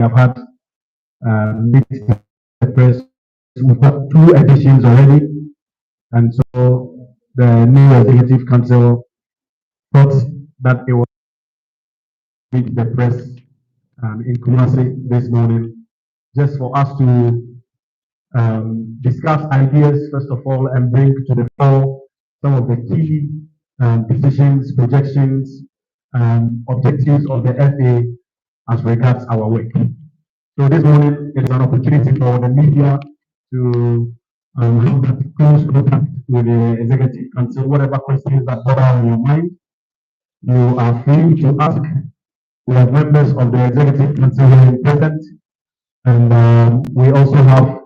have had meet the press. We've got 2 editions already, and so the new executive council thought that it was meet the press in Kumasi this morning, just for us to discuss ideas first of all and bring to the fore some of the key decisions, projections, objectives of the FA as regards our work. So this morning it is an opportunity for the media to have that close contact with the executive council. Whatever questions that bother on your mind, you are free to ask. We have members of the executive council here present, and we also have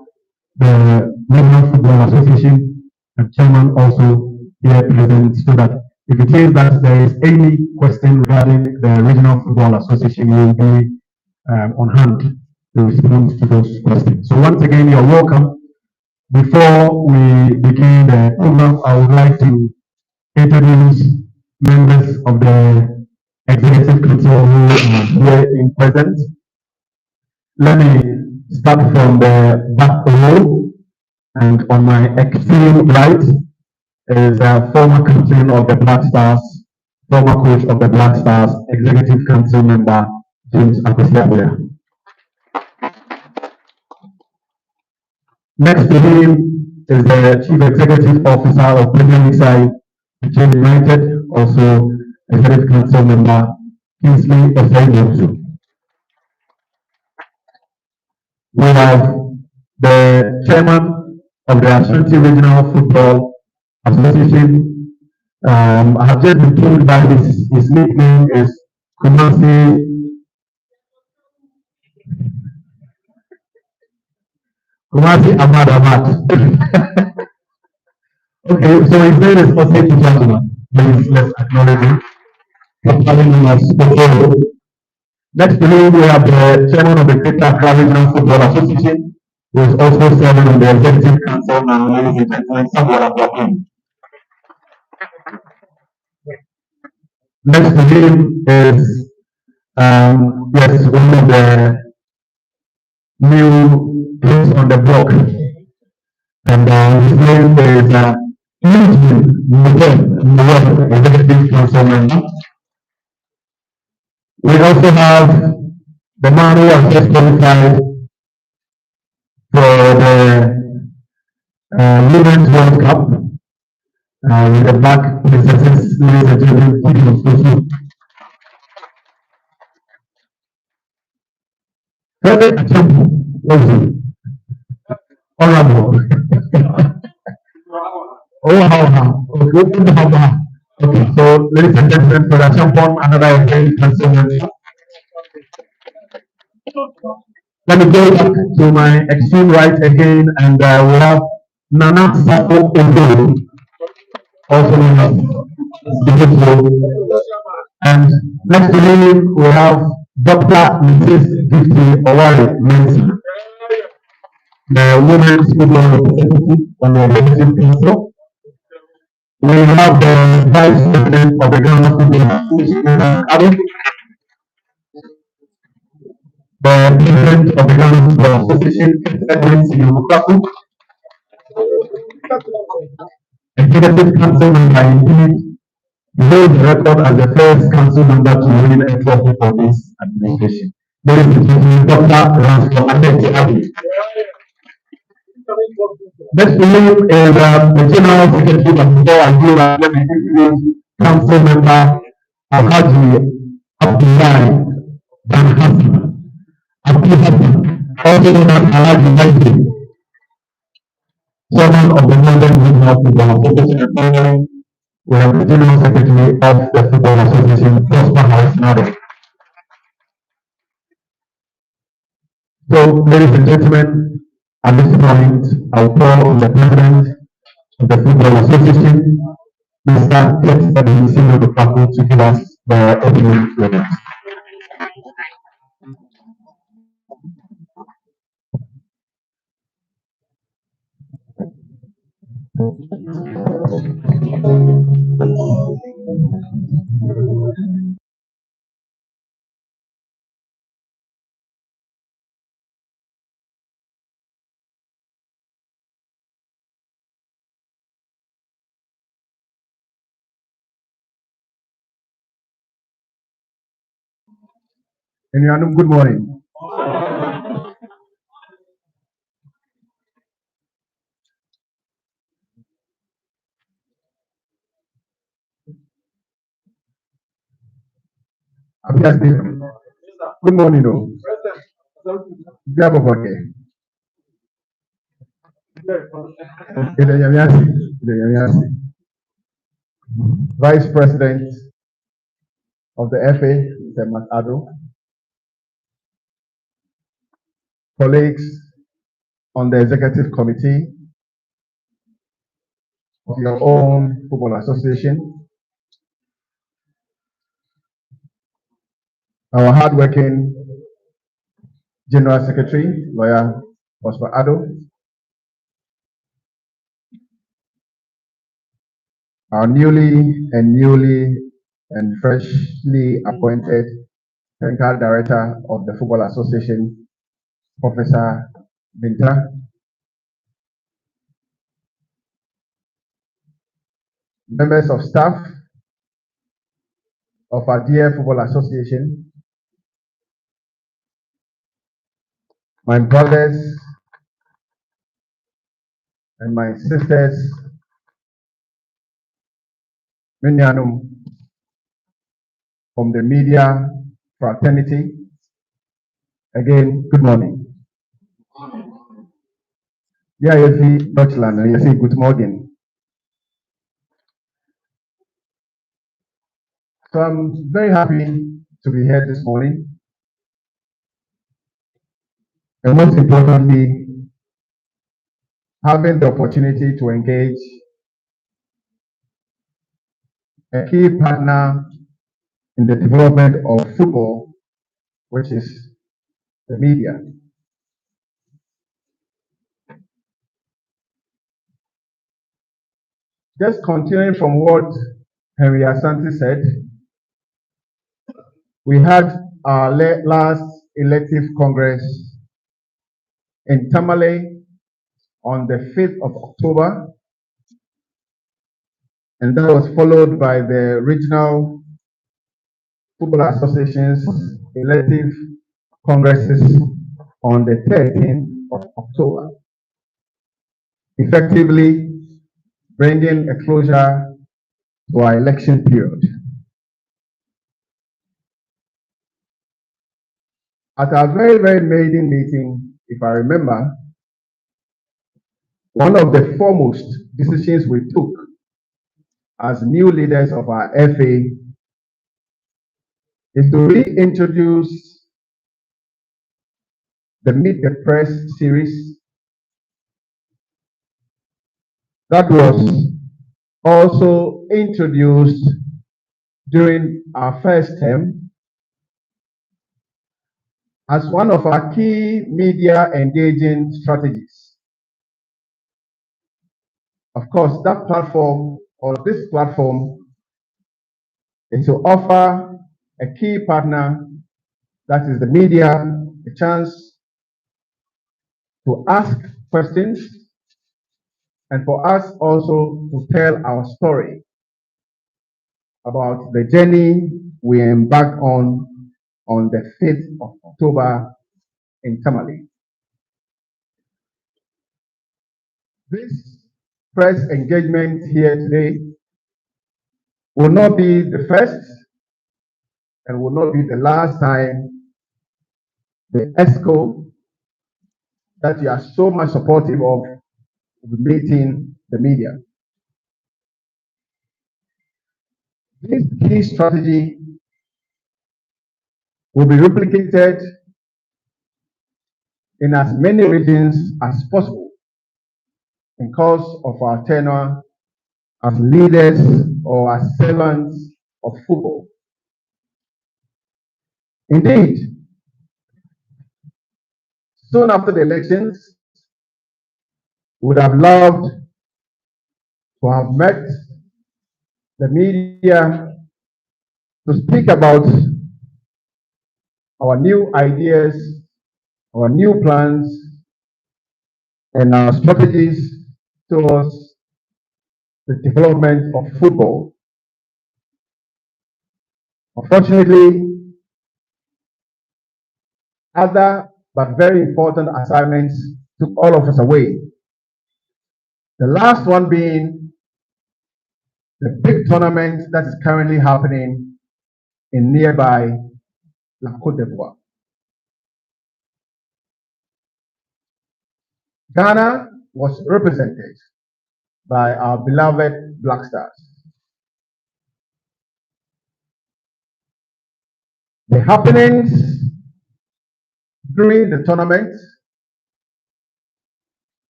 the Regional Football Association chairman also here present, so that if it is that there is any question regarding the Regional Football Association, we will be on hand to respond to those questions. So once again, you're welcome. Before we begin the program, I would like to introduce members of the Executive Council who are here in present. Let me start from the back row, and on my extreme right is a former captain of the Black Stars, former coach of the Black Stars, Executive Council member James Akwesi. Next to him is the Chief Executive Officer of Premier League side, Manchester United, also Executive Council member Kingsley Osei. We have the chairman of the Ashanti Regional Football Association. I have just been told by his nickname is Kumasi Ahmad Ahmad. Okay, so his name is Osei Tujanjuma. Please let's acknowledge him. Properly known as Okoro. Next to him, we have the chairman of the Greater Accra Regional Football Association, who is also serving on the executive council now, ladies and gentlemen, Samuel Akwesi. Next to him is yes, one of the new kids on the block, and his name is Eugene executive council member. We also have the man who has just qualified for the Women's World Cup with the Black Princesses, ladies and gentlemen. Frederick Achimbu, honorable. Okay, so ladies and gentlemen, for Achimbu, another executive council member. Let me go back to my extreme right again, and we have Nana Sako Odo, also known as the and next to him we have Dr. Mrs. Gifty Owari Mensa, the Women's Football Representative on the Executive Council. We have the Vice President of the Ghana Football Association, the President of the Ghana Football Association, Okraku, Executive Council member indeed, hold the record as the first council member to win a trophy for this administration. Ladies and gentlemen, Dr. Ransford Adeti Abi. Next to him is the General Secretary of the Appiah Council member Alhaji Appiah Dan Hassan. Appiah, also known as Alhaji Naji, chairman of the Northern Regional Football Association, and finally, we have the General Secretary of the Football Association, Prosper House Nado. So, ladies and gentlemen, at this point, I'll call on the President of the Football Association, Mr. Okraku, to give us the opening remarks. Enyanum, good morning. Appiah Stephen. Good morning, oh. Biabo Boke. Ede Yamiasi. Ede Yamiasi. Vice President of the FA, Mr. Ado. Colleagues on the executive committee of your own football association. Our hardworking General Secretary, Lawyer Mr. Ado. Our newly and freshly appointed Technical Director of the Football Association, Professor Binta. Members of staff of our dear Football Association, my brothers and my sisters, Minyanum, from the media fraternity. Again, good morning. Yeah, you see Deutschland, and you see good morning. So I'm very happy to be here this morning. And most importantly, having the opportunity to engage a key partner in the development of football, which is the media. Just continuing from what Henry Asante said, we had our last elective congress in Tamale on the 5th of October, and that was followed by the regional football associations elective congresses on the 13th of October, effectively bringing a closure to our election period. At our very maiden meeting, if I remember, one of the foremost decisions we took as new leaders of our FA is to reintroduce the Meet the Press series that was also introduced during our first term as one of our key media engaging strategies. Of course, that platform or this platform is to offer a key partner, that is the media, a chance to ask questions and for us also to tell our story about the journey we embarked on the 5th of October in Tamale. This press engagement here today will not be the first and will not be the last time the ESCO that you are so much supportive of will be meeting the media. This key strategy will be replicated in as many regions as possible in course of our tenure as leaders or as servants of football. Indeed, soon after the elections, we would have loved to have met the media to speak about our new ideas, our new plans, and our strategies towards the development of football. Unfortunately, other but very important assignments took all of us away. The last one being the big tournament that is currently happening in nearby La Côte d'Ivoire. Ghana was represented by our beloved Black Stars. The happenings during the tournament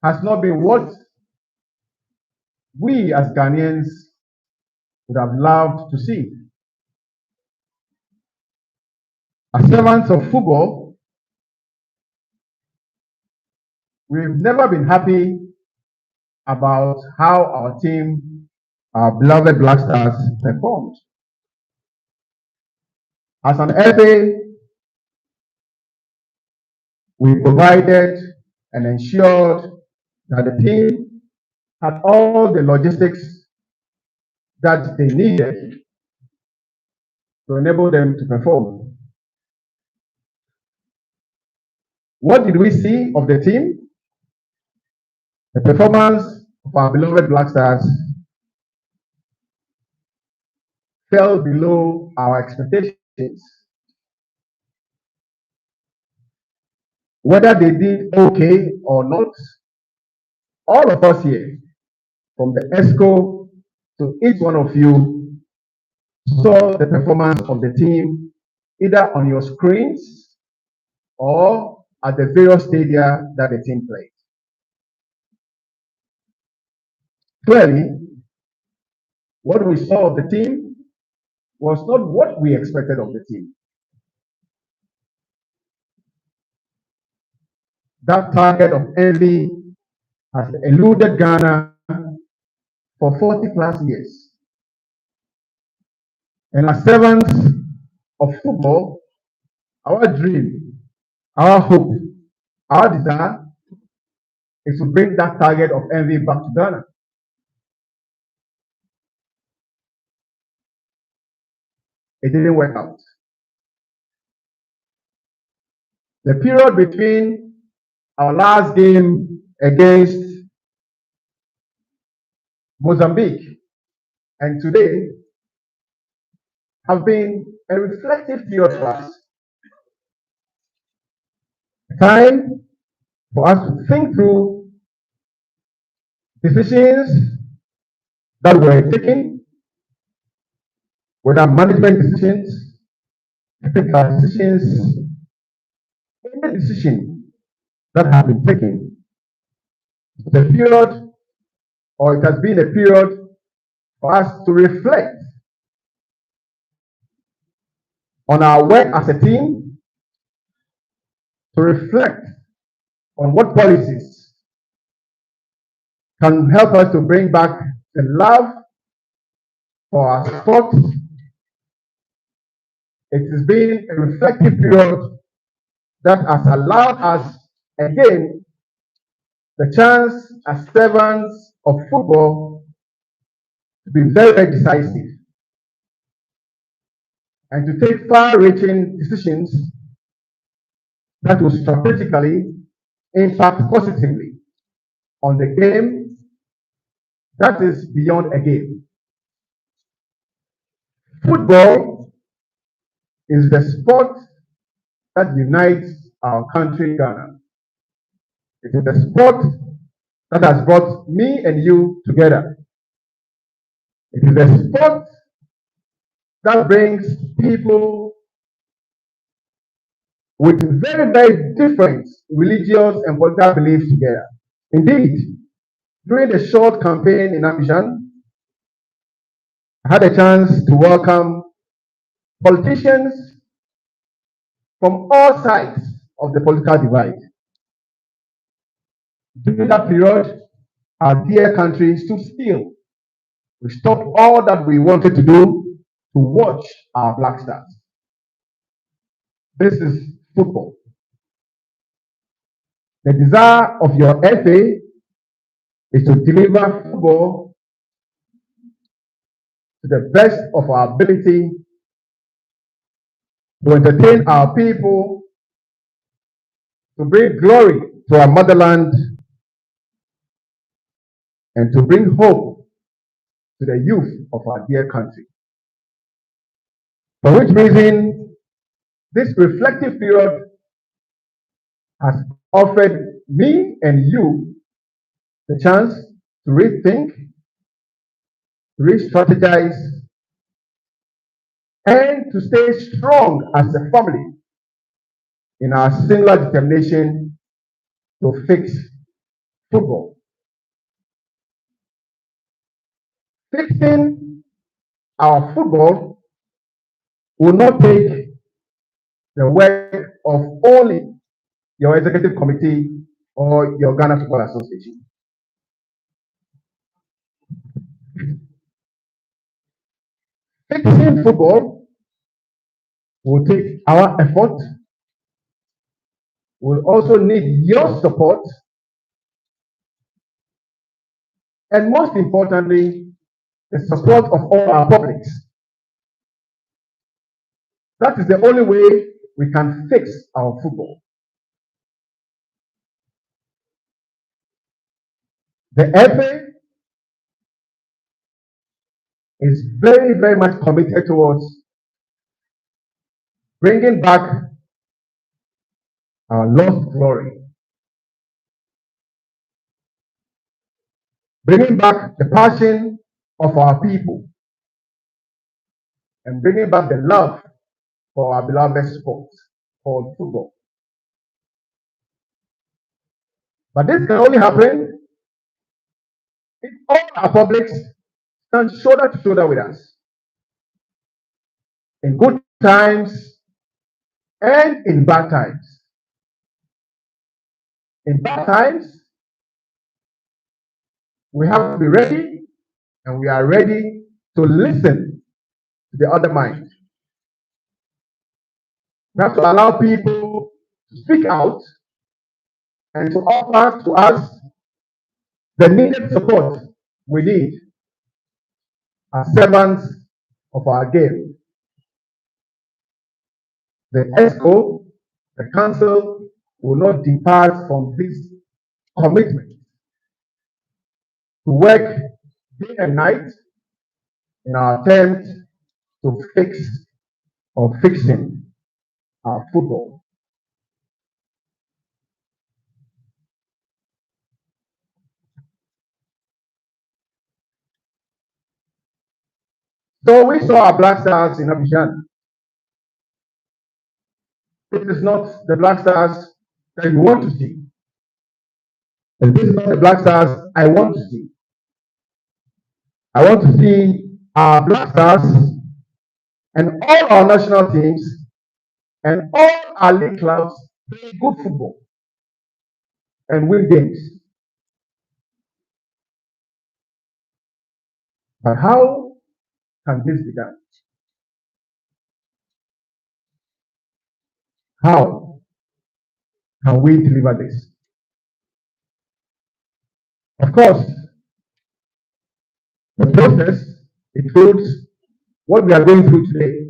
has not been what we as Ghanaians would have loved to see. As servants of football, we've never been happy about how our team, our beloved Black Stars, performed. As an FA, we provided and ensured that the team had all the logistics that they needed to enable them to perform. What did we see of the team? The performance of our beloved Black Stars fell below our expectations. Whether they did okay or not, all of us here, from the ESCO to each one of you, saw the performance of the team either on your screens or at the various stadia that the team played. Clearly, what we saw of the team was not what we expected of the team. That target of envy has eluded Ghana for 40 plus years. And as servants of football, our dream, our hope, our desire is to bring that target of envy back to Ghana. It didn't work out. The period between our last game against Mozambique and today have been a reflective period for us. Time for us to think through decisions that were taken, whether management decisions, technical decisions, any decision that has been taken. The period, or it has been a period for us to reflect on our work as a team, to reflect on what policies can help us to bring back the love for our sport. It has been a reflective period that has allowed us, again, the chance as servants of football to be very, very decisive and to take far-reaching decisions that will strategically impact positively on the game that is beyond a game. Football is the sport that unites our country, Ghana. It is the sport that has brought me and you together. It is the sport that brings people with very, very different religious and political beliefs together. Indeed, during the short campaign in Abidjan, I had a chance to welcome politicians from all sides of the political divide. During that period, our dear country stood still. We stopped all that we wanted to do to watch our Black Stars. This is football. The desire of your FA is to deliver football to the best of our ability, to entertain our people, to bring glory to our motherland and to bring hope to the youth of our dear country. For which reason, this reflective period has offered me and you the chance to rethink, re-strategize, and to stay strong as a family in our similar determination to fix football. Fixing our football will not take the work of only your executive committee or your Ghana Football Association. Fixing football will take our effort, will also need your support, and most importantly, the support of all our publics. That is the only way we can fix our football. The FA is very, very much committed towards bringing back our lost glory, bringing back the passion of our people, and bringing back the love for our beloved sport called football. But this can only happen if all our publics stand shoulder to shoulder with us in good times and in bad times. In bad times, we have to be ready, and we are ready to listen to the other mind. We have to allow people to speak out and to offer to us the needed support we need as servants of our game. The ESCO, the council, will not depart from this commitment to work day and night in our attempt to fix or fixing our football. So we saw our Black Stars in Abidjan. This is not the Black Stars that you want to see. And this is not the Black Stars I want to see. I want to see our Black Stars and all our national teams and all our league clubs play good football and win games. But how can this be done? How can we deliver this? Of course, the process includes what we are going through today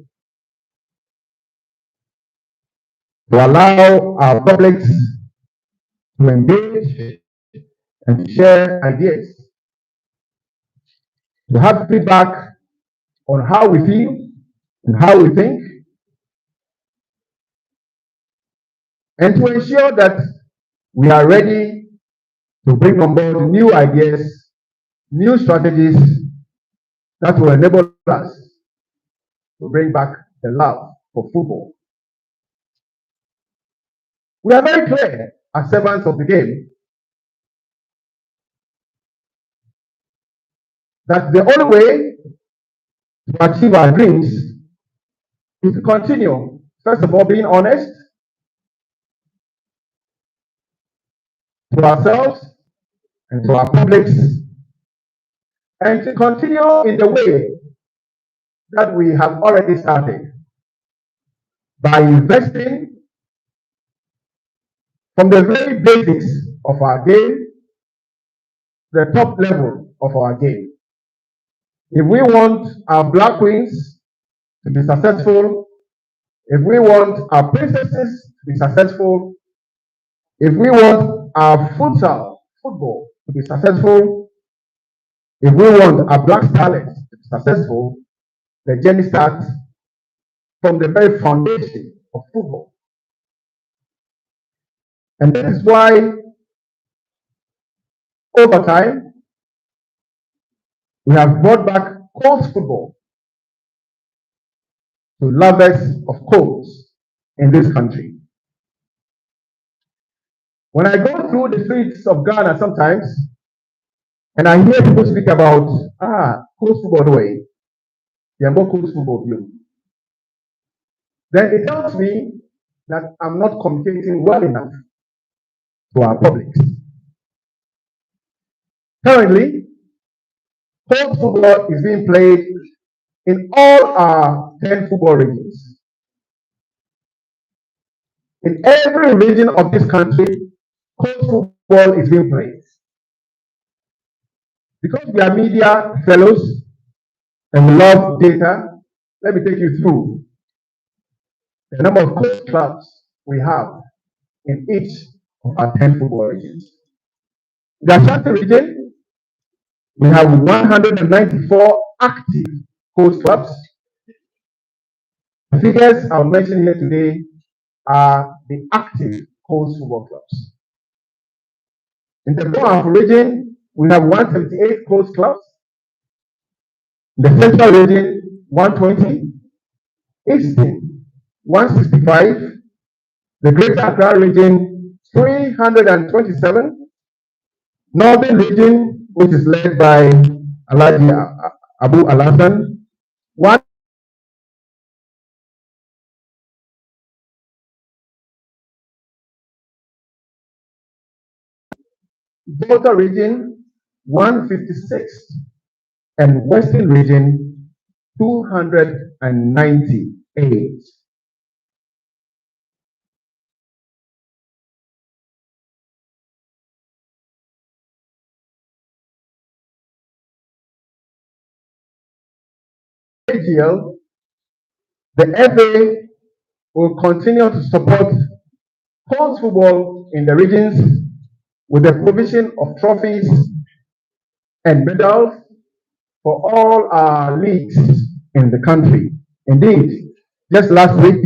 to allow our publics to engage and share ideas, to have feedback on how we feel and how we think, and to ensure that we are ready to bring on board new ideas, new strategies that will enable us to bring back the love for football. We are very clear as servants of the game that the only way to achieve our dreams is to continue, first of all, being honest to ourselves and to our publics, and to continue in the way that we have already started by investing from the very basics of our game, the top level of our game. If we want our Black Queens to be successful, if we want our princesses to be successful, If we want our futsal football to be successful, if we want our black talent to be successful, the journey starts from the very foundation of football. And that is why, over time, we have brought back coast football to lovers of coast in this country. When I go through the streets of Ghana sometimes, and I hear people speak about, coast football way, coast football view, then it tells me that I'm not communicating well enough to our public. Currently, coast football is being played in all our 10 football regions. In every region of this country, coast football is being played. Because we are media fellows and we love data, let me take you through the number of coast clubs we have in each of our 10 football regions. In the Ashanti region, we have 194 active coast clubs. The figures I'll mention here today are the active coast football clubs. In the North region, we have 178 coast clubs. In the Central region, 120. Eastern, 165. The Greater Accra region, 327. Northern region, which is led by Alhaji Abu Alhassan, one. Delta region, 156. And Western region, 298. AGL, the FA will continue to support coast football in the regions with the provision of trophies and medals for all our leagues in the country. Indeed, just last week,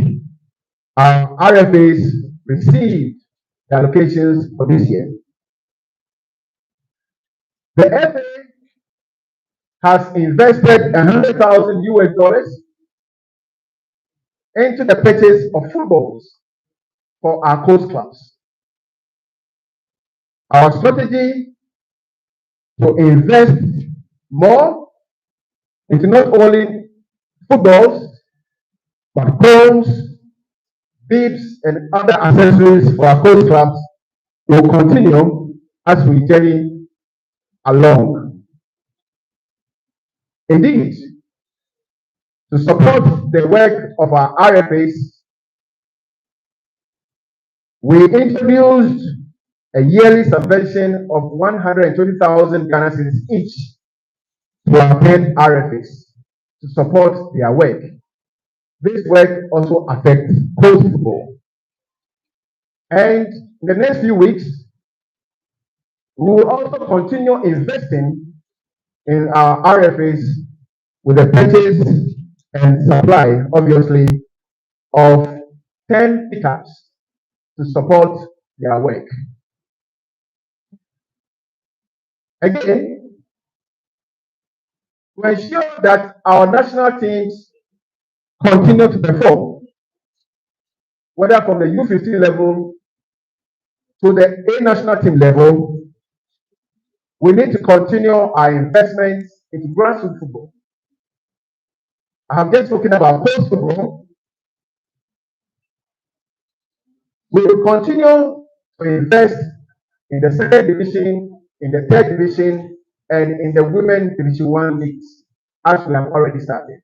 our RFAs received the allocations for this year. The FA has invested 100,000 US dollars into the purchase of footballs for our coast clubs. Our strategy to invest more into not only footballs, but goals, bibs, and other accessories for our coast clubs will continue as we journey along. Indeed, to support the work of our RFAs, we introduced a yearly subvention of 120,000 Ghana cedis each to our 10 RFAs to support their work. This work also affects coast football. And in the next few weeks, we will also continue investing in our RFAs with the purchase and supply, obviously, of 10 pickups to support their work. Again, to ensure that our national teams continue to perform, whether from the U15 level to the A national team level, we need to continue our investments into grassroots football. I have just spoken about coast football. We will continue to invest in the second division, in the third division, and in the women division 1 leagues, as we have already started.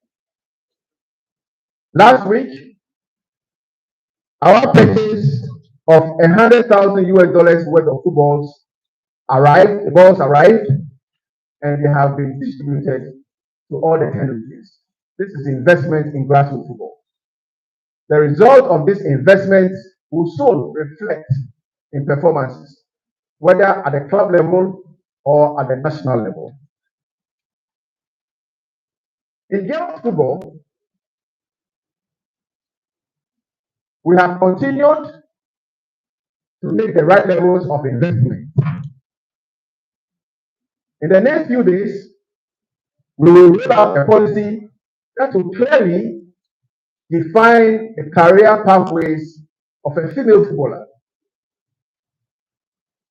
Last week, our purchase of 100,000 US dollars worth of footballs arrived, the balls arrived, and they have been distributed to all the 10 regions. This is investment in grassroots football. The result of this investment will soon reflect in performances, whether at the club level or at the national level. In girls football, we have continued to make the right levels of investment. In the next few days, we will roll out a policy that will clearly define the career pathways of a female footballer.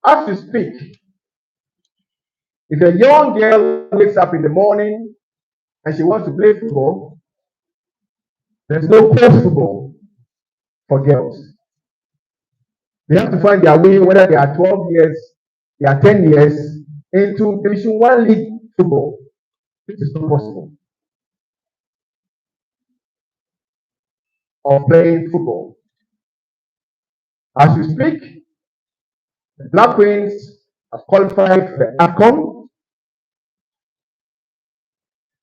As we speak, if a young girl wakes up in the morning and she wants to play football, there's no coach football for girls. They have to find their way, whether they are 12 years, they are 10 years, into Division 1 league football. This is not possible. Of playing football. As we speak, the Black Queens have qualified for the AFCON.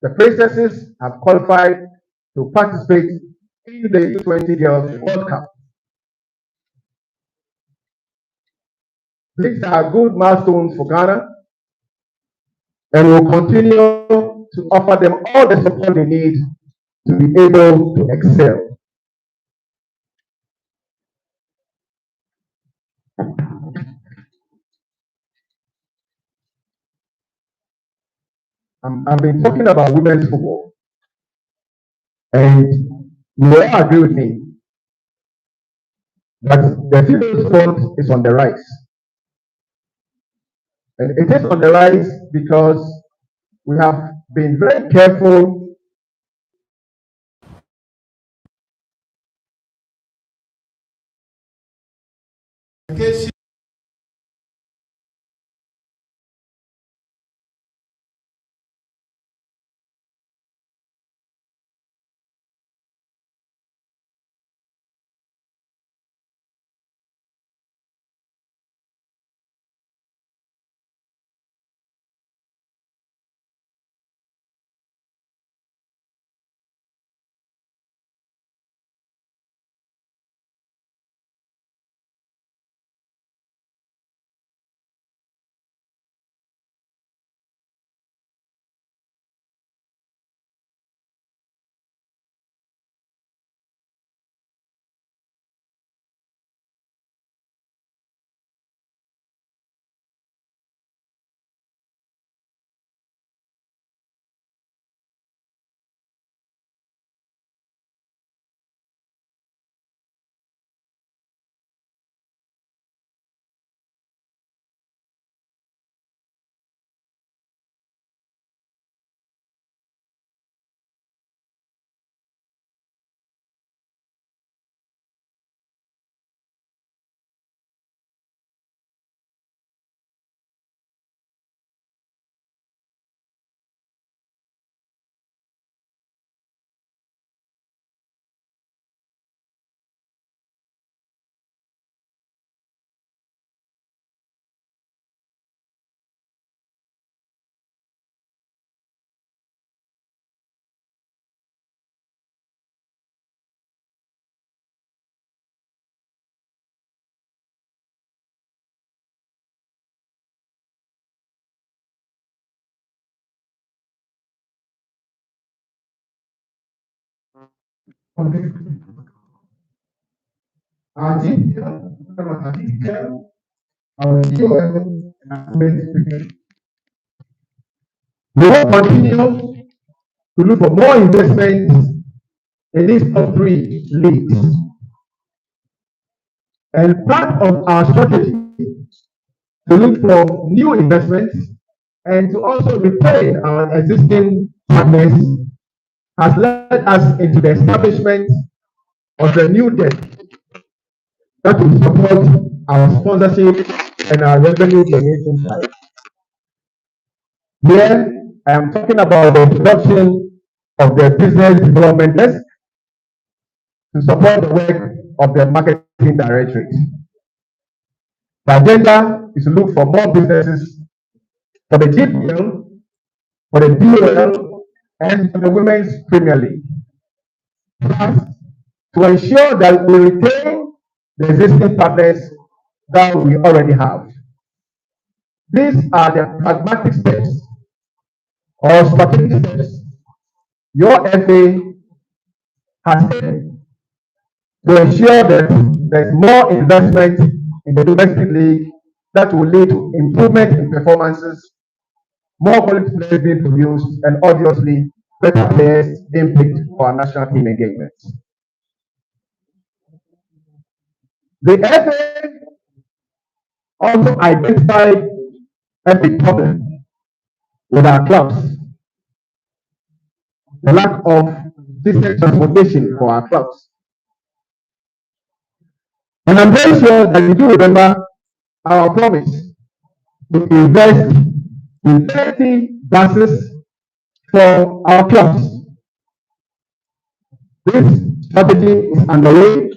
The Princesses have qualified to participate in the U20 Girls World Cup. These are good milestones for Ghana, and we'll continue to offer them all the support they need to be able to excel. I've been talking about women's football, and you will agree with me that the female sport is on the rise. And it is on the rise because we have been very careful we will continue to look for more investment in these top three leagues. And part of our strategy to look for new investments and to also retain our existing partners has led us into the establishment of a new debt that will support our sponsorship and our revenue generation side. Here, I am talking about the introduction of the business development desk to support the work of the marketing directorate. The agenda is to look for more businesses for the GPL, for the DOL, and for the Women's Premier League. Plus, to ensure that we retain the existing partners that we already have. These are the pragmatic steps or strategic steps your FA has taken to ensure that there's more investment in the domestic league that will lead to improvement in performances, more quality players being produced, and obviously better players being picked for our national team engagements. The FA also identified a big problem with our clubs, the lack of decent transportation for our clubs. And I'm very sure that you do remember our promise to invest in 30 buses for our clubs. This strategy is underway.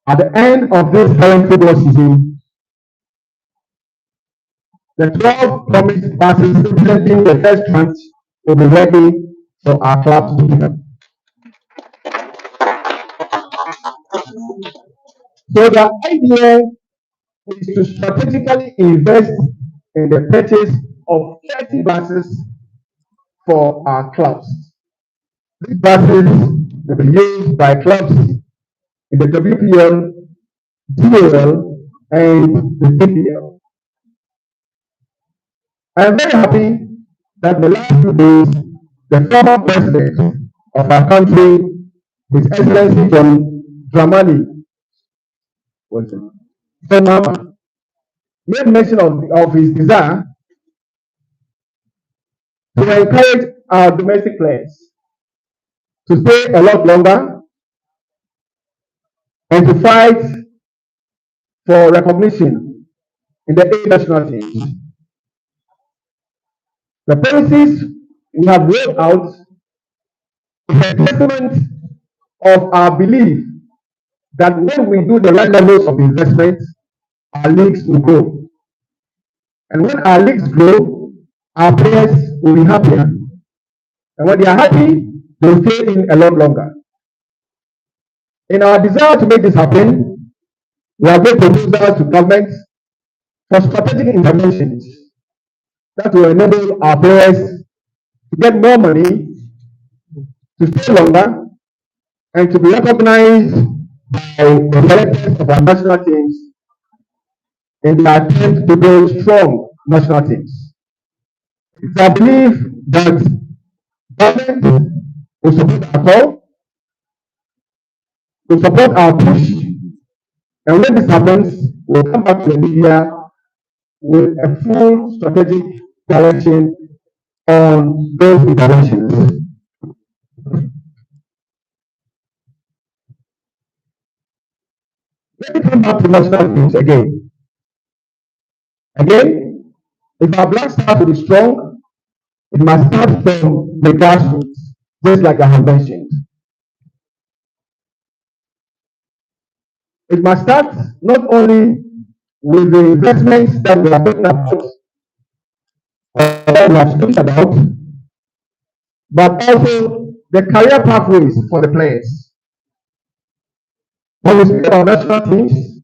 At the end of this current football season, the 12 promised buses representing the first tranche will be ready for our clubs to pick up. So the idea is to strategically invest in the purchase of 30 buses for our clubs. These buses will be used by clubs in the WPL, DAL, and the PPL. I am very happy that the last 2 days, the former president of our country, His Excellency John Dramani, made mention of his desire to encourage our domestic players to stay a lot longer and to fight for recognition in the A national teams. The policies we have rolled out is a testament of our belief that when we do the right levels of investment, our leagues will grow. And when our leagues grow, our players will be happier. And when they are happy, they will stay in a lot longer. In our desire to make this happen, we have made proposals to government for strategic interventions that will enable our players to get more money, to stay longer, and to be recognized by the selectors of our national teams in their attempt to build strong national teams. It's our belief that government will support our call, will support our push, and when this happens, we'll come back to the media with a full strategic direction on those interventions. Let me come back to national teams again. Again, if our Black Stars will be strong, it must start from the grassroots, just like I have mentioned. It must start not only with the investments that we are talking about, or that we have spoken about, but also the career pathways for the players. When we speak about national teams,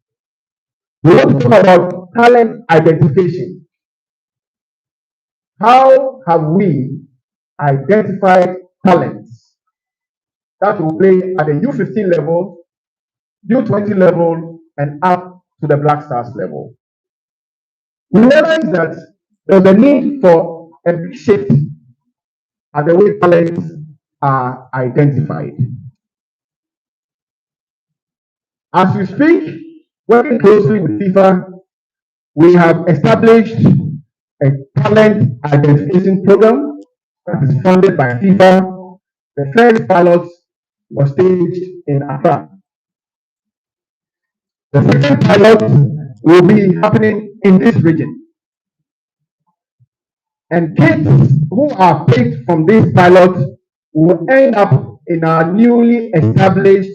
we want to talk about talent identification. How have we identified talents that will play at the U15 level, U20 level, and up to the Black Stars level? We realize that there's a need for a big shift at the way talents are identified. As we speak, working closely with FIFA, we have established a talent identification program that is funded by FIFA. The first pilot was staged in Accra. The second pilot will be happening in this region. And kids who are picked from this pilot will end up in our newly established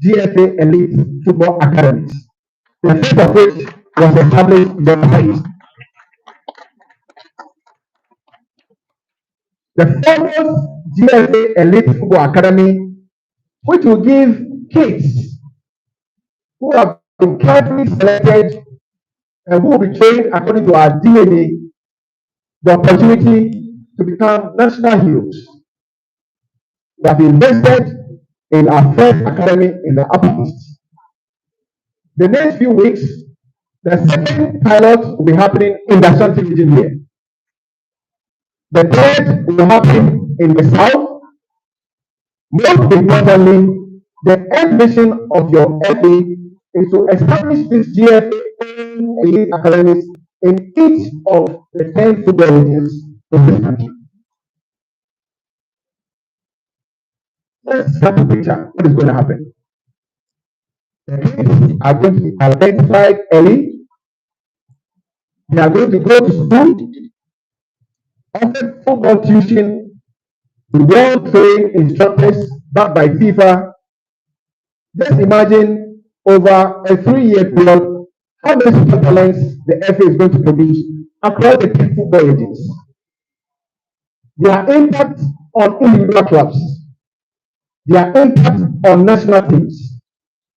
GFA Elite Football Academies. The first of which was established in the East. The foremost GFA Elite Football Academy, which will give kids who have been carefully selected and who will be trained according to our DNA the opportunity to become national heroes. We have invested in our first academy in the Upper East. The next few weeks, the second pilot will be happening in the Ashanti region here. The third will happen in the south. Most importantly, the end mission of your FA is to establish this GFA elite academies in each of the 10 football regions in this country. Let's have a picture. What is going to happen? The kids are going to be identified early. They are going to go to school, offer football tuition to well-trained instructors backed by FIFA. Just imagine over a 3-year period how many super talents the FA is going to produce across the 10 football regions. Their impact on individual clubs, their impact on national teams,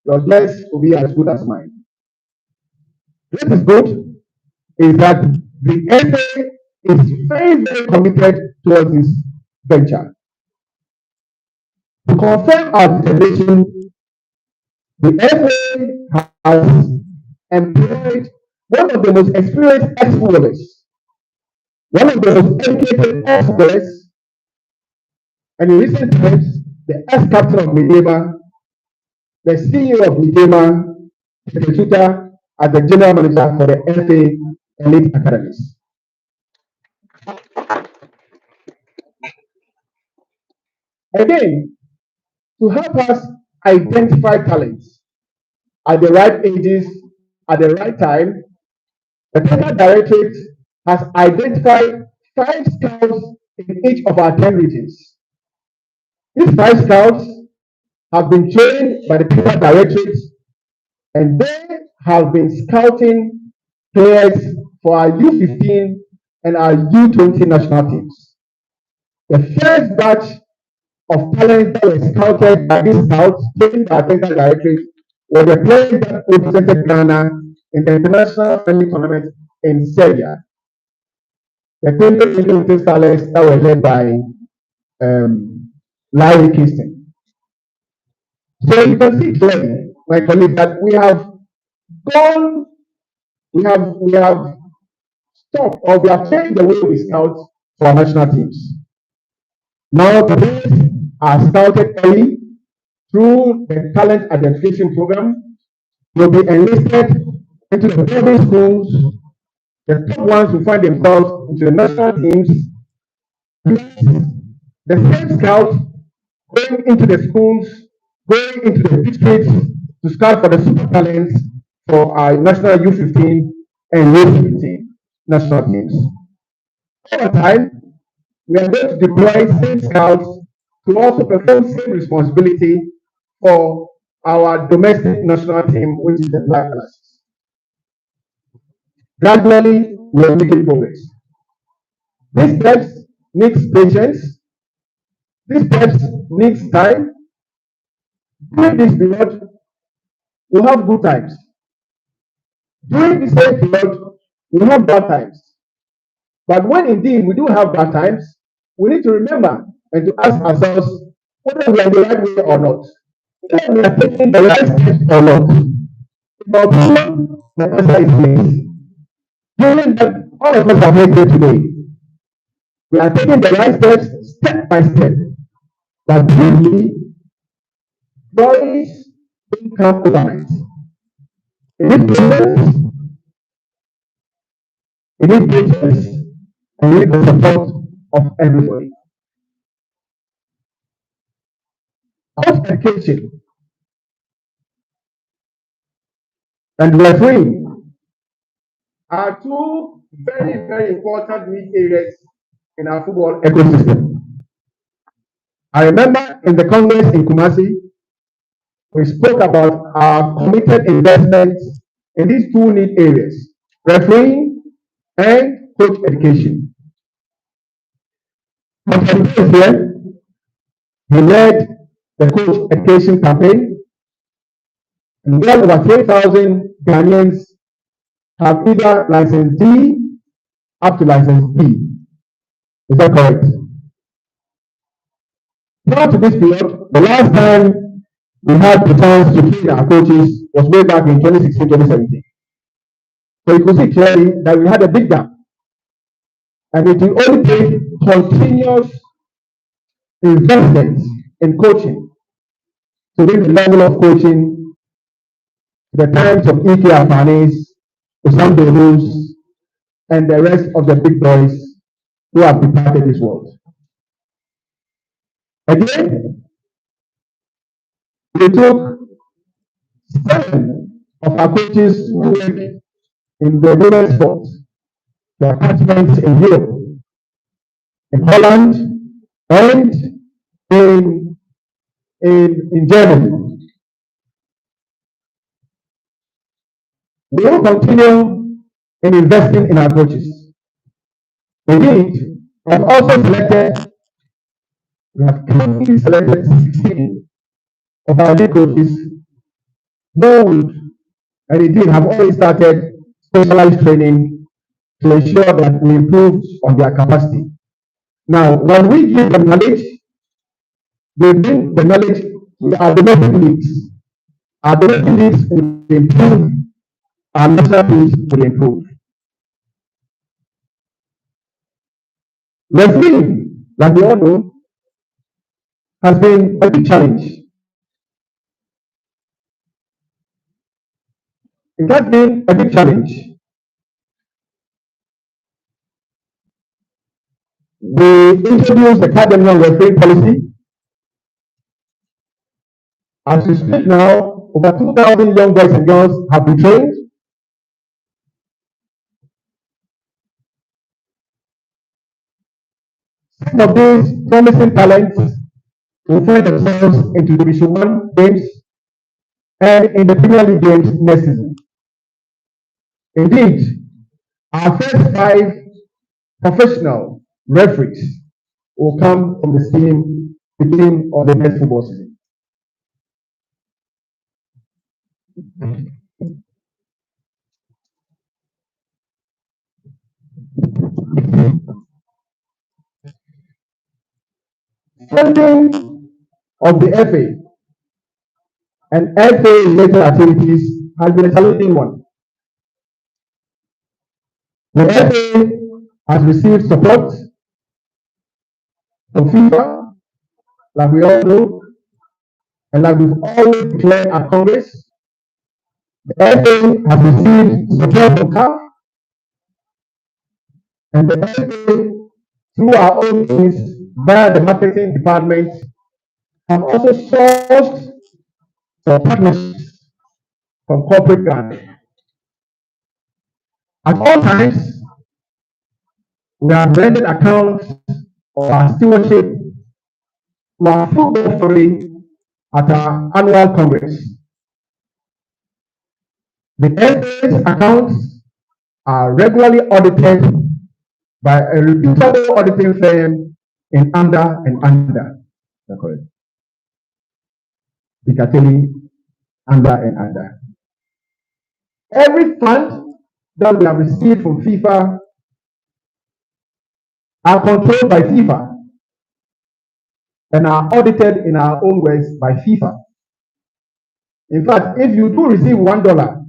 your guess will be as good as mine. What is good is that the FA is very, very committed towards this venture. To confirm our determination, the FA has employed one of the most experienced ex-footballers, one of the most educated ex-footballers, and in recent times, the ex-captain of Midema, the CEO of Midema, Tekechuta, as the general manager for the FA Elite Academies. Again, to help us identify talents at the right ages, at the right time, the Technical Directorate has identified 5 scouts in each of our 10 regions. These 5 scouts have been trained by the Technical Directorate and they have been scouting players for our U15 and our U20 national teams. The first batch of talent that were scouted by these scouts trained by our Technical Directorate were the players that represented Ghana in the international friendly tournament in Serbia. The 2020 starlets that were led by Larry Kingston. So you can see clearly, my colleague, that we have gone, we have stopped, or we have changed the way we scout for our national teams. Now the players are scouted early through the talent identification program. Will be enlisted into the boarding schools. The top ones will find themselves into the national teams. The same scouts going into the schools, going into the districts to scout for the super talents for our national U15 and U17 national teams. Over time, we are going to deploy same scouts to also perform same responsibility for our domestic national team, which is the Black Classes. Gradually, we are making progress. These steps need patience. These steps need time. During this period, we'll have good times. During the same period, we'll have bad times. But when indeed we do have bad times, we need to remember and to ask ourselves whether we are the right way or not. Whether we are taking the right steps or not. In my opinion, the answer is yes. Given that all of us are here today, we are taking the right steps step by step. But briefly, glories don't come overnight. It is patience, it is patience, and it is the support of everybody. Health education and refereeing are two very, very important need areas in our football ecosystem. I remember in the Congress in Kumasi, we spoke about our committed investments in these two need areas, refereeing and coach education. Dr. is here. He led the coach education campaign, and well over 3,000 Ghanaians have either license D up to license B. Is that correct? Prior to this period, the last time we had the chance to train our coaches was way back in 2016-2017. So you could see clearly that we had a big gap. And it will only take continuous investment in coaching to bring the level of coaching to the times of Ike Afanis, Usam Belus, and the rest of the big boys who have departed this world. Again, we took 7 of our coaches who work in the women's sports, the attachments in Europe, in Holland, and in Germany. We will continue in investing in our coaches. Indeed, we have also selected, we have currently selected 16 of our lead coaches who would, and indeed have already started specialized training to ensure that we improve on their capacity. Now, when we give them knowledge, they bring the knowledge to our domestic leagues. Our domestic leagues will improve, our national teams will improve. Refereeing, like we all know, has been a big challenge. It has been a big challenge. We introduced the cardinal refereeing policy. As we speak now, over 2,000 young boys and girls have been trained. Some of these promising talents will find themselves into Division 1 games and in the Premier League games next season. Indeed, our first 5 professional referees will come from the team beginning of the next football season. Funding of the FA and FA related activities has been a challenging one. The FA has received support from FIFA, like we all know, and like we've always declared at Congress. The FA has received support from CAF, and the FA, through our own means, via the marketing department, have also sourced some partnerships from corporate grants. At all times, we have rendered accounts of our stewardship to our football authority at our annual Congress. The FA's accounts are regularly audited by a reputable auditing firm in under and under. That's correct. Piccadilly, under and under. Every fund that we have received from FIFA are controlled by FIFA and are audited in our own ways by FIFA. In fact, if you do receive $1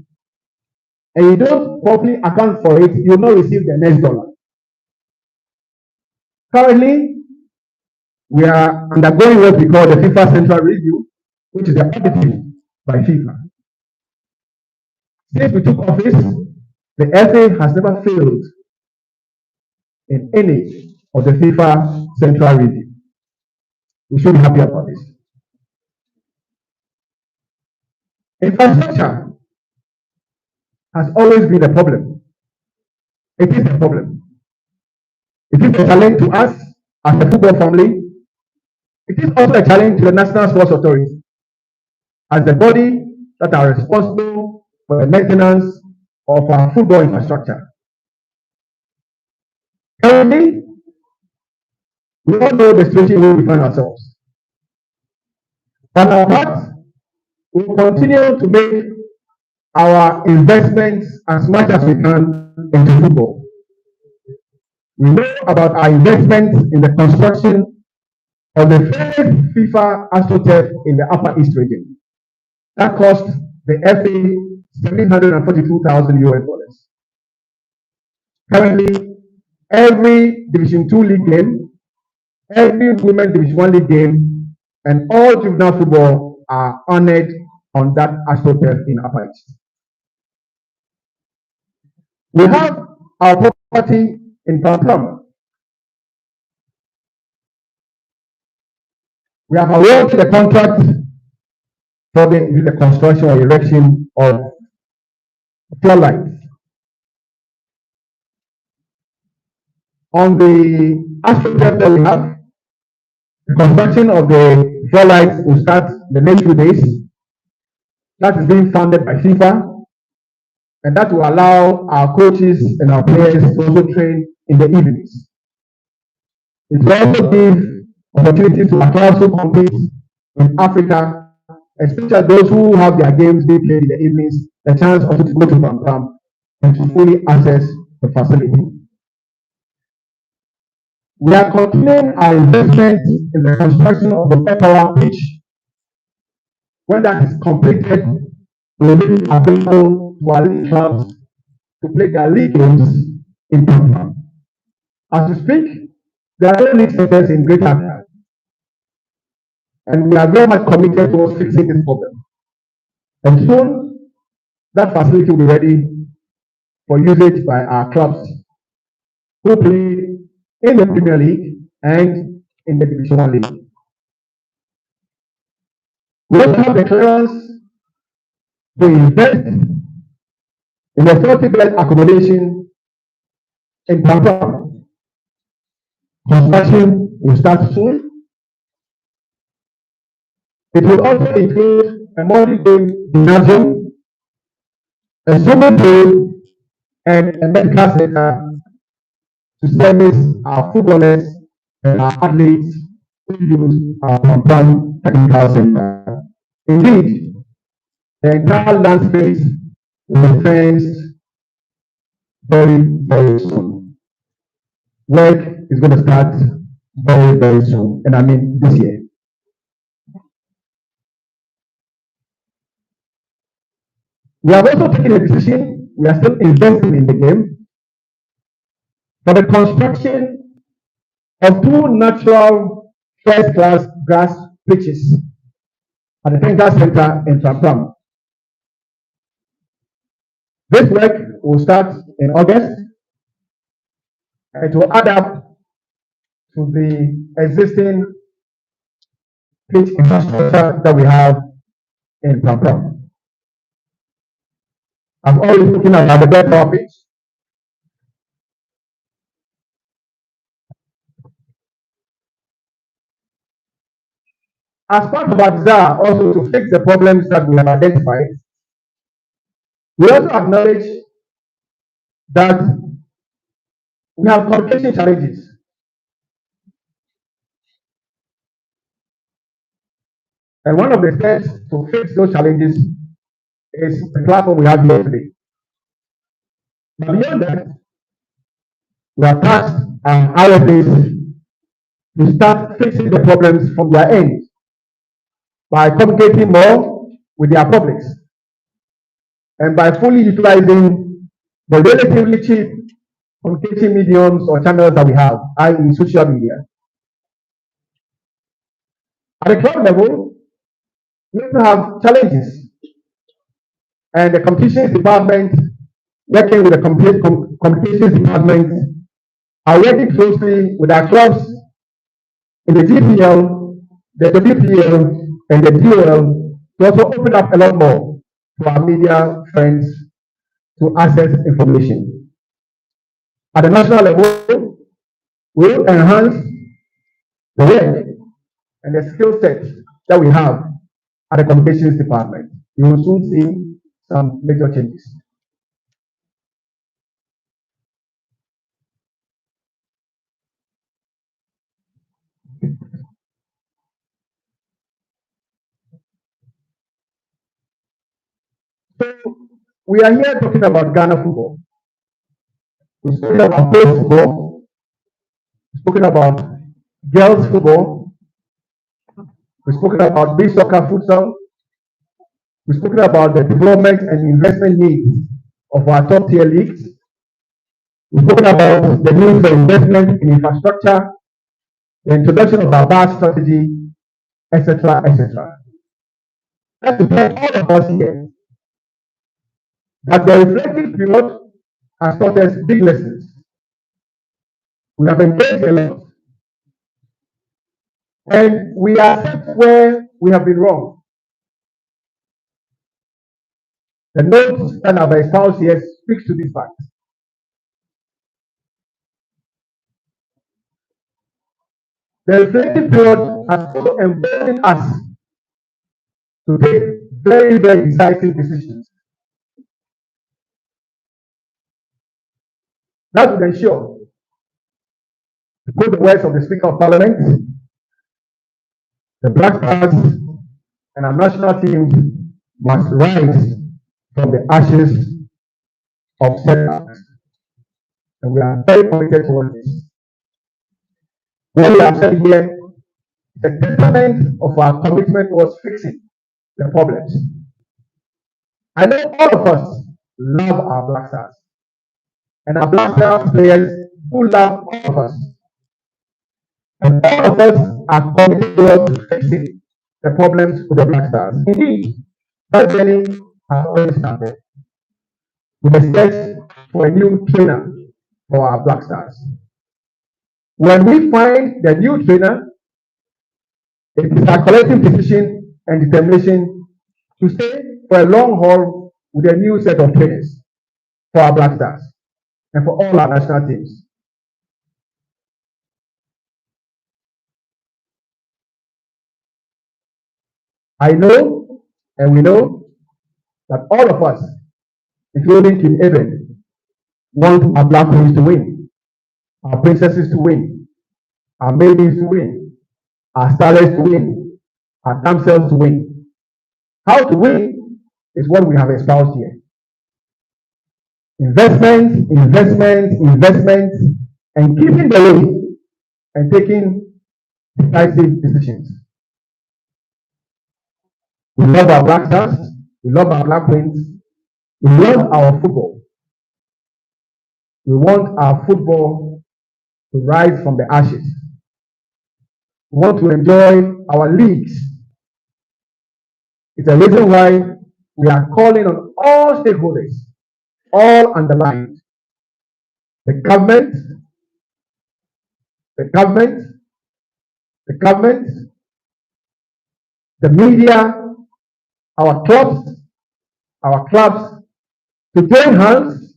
and you don't properly account for it, you will not receive the next dollar. Currently, we are undergoing what we call the FIFA Central Review, which is the auditing by FIFA. Since we took office, the FA has never failed in any of the FIFA Central Review. We should be happy about this. Infrastructure has always been a problem. It is a problem. It is a challenge to us as a football family. It is also a challenge to the National Sports Authority as the body that are responsible for the maintenance of our football infrastructure. Currently, we all know the situation where we find ourselves. On our part, we will continue to make our investments as much as we can into football. We know about our investments in the construction of the first FIFA AstroTurf in the Upper East region. That cost the FA 742,000 US dollars. Currently, every Division 2 league game, every Women's Division 1 league game, and all juvenile football are honored on that AstroTurf in Upper East. We have our property in Pam. We have awarded the contract for the construction or erection of floodlights. On the AstroTurf that we have, the construction of the floodlights will start the next few days. That is being funded by FIFA, and that will allow our coaches and our players to also train in the evenings. It will also give opportunities to our clubs who compete in Africa, especially those who have their games being played in the evenings, the chance also to go to Bam and to fully access the facility. We are continuing our investment in the construction of the Appiah pitch. When that is completed, we will be available to our league clubs to play their league games in Bam. As we speak, there are no league centers in Greater Accra, and we are very much committed towards fixing this problem. And soon, that facility will be ready for usage by our clubs who play in the Premier League and in the Division 1 League. We also have the clearance to invest in a 40-bed accommodation in Pam. Construction will start soon. It will also include a multi-game gymnasium, a swimming pool, and a medical center to service our footballers and our athletes who use our Pam Technical Center. Indeed, the entire land space will be fenced very soon. Work is going to start very soon, and I mean this year. We have also taken a decision, we are still investing in the game, for the construction of two natural first-class grass pitches at the Technical Center in Pam. This work will start in August. It will add up to the existing pitch infrastructure that we have in Pam. I'm always looking at the better pitch. As part of our desire also to fix the problems that we have identified, we also acknowledge that we have communication challenges. And one of the steps to fix those challenges is the platform we have here today. But beyond that, we have tasked our IFAs to start fixing the problems from their end by communicating more with their publics and by fully utilizing the relatively cheap communication mediums or channels that we have, i.e. social media. At the club level, we also have challenges, and the competitions department, working with the competitions department, are working closely with our clubs in the GPL, the WPL, and the DOL to also open up a lot more to our media friends to access information. At the national level, we will enhance the work and the skill set that we have at the communications department. You will soon see some major changes. So We are here talking about Ghana football. We've spoken about boys football. We've spoken about girls football. We've spoken about beach soccer, futsal. We've spoken about the development and investment needs of our top tier leagues. We've spoken about the need for investment in infrastructure, the introduction of our BAS strategy, etc., etc. That's to tell all of us here that the reflective period has taught us big lessons. We have engaged a lot, and we accept where we have been wrong. The notes that I've espoused here speaks to this fact. The reflective period has also emboldened us to take very, very decisive decisions that would ensure, to quote the words of the Speaker of Parliament, the Black Stars and our national teams must rise from the ashes of setbacks. And we are very committed towards this. What we have said here, the testament of our commitment was fixing the problems. I know all of us love our Black Stars, and our Black Stars players who love all of us. And all of us are committed towards fixing the problems with the Black Stars. Indeed, that journey has already started with the search for a new trainer for our Black Stars. When we find the new trainer, it is our collective decision and determination to stay for a long haul with a new set of trainers for our Black Stars and for all our national teams. I know and we know that all of us, including Team Eben, want our Black Queens to win, our princesses to win, our maidens to win, our starlets to win, our damsels to win. How to win is what we have espoused here. Investment, investment, investment, and keeping the way and taking decisive decisions. We love our Black Stars, we love our Black Queens, we love our football. We want our football to rise from the ashes. We want to enjoy our leagues. It's a reason why we are calling on all stakeholders, all underlined. The government, the government, the government, the media, our clubs, to join hands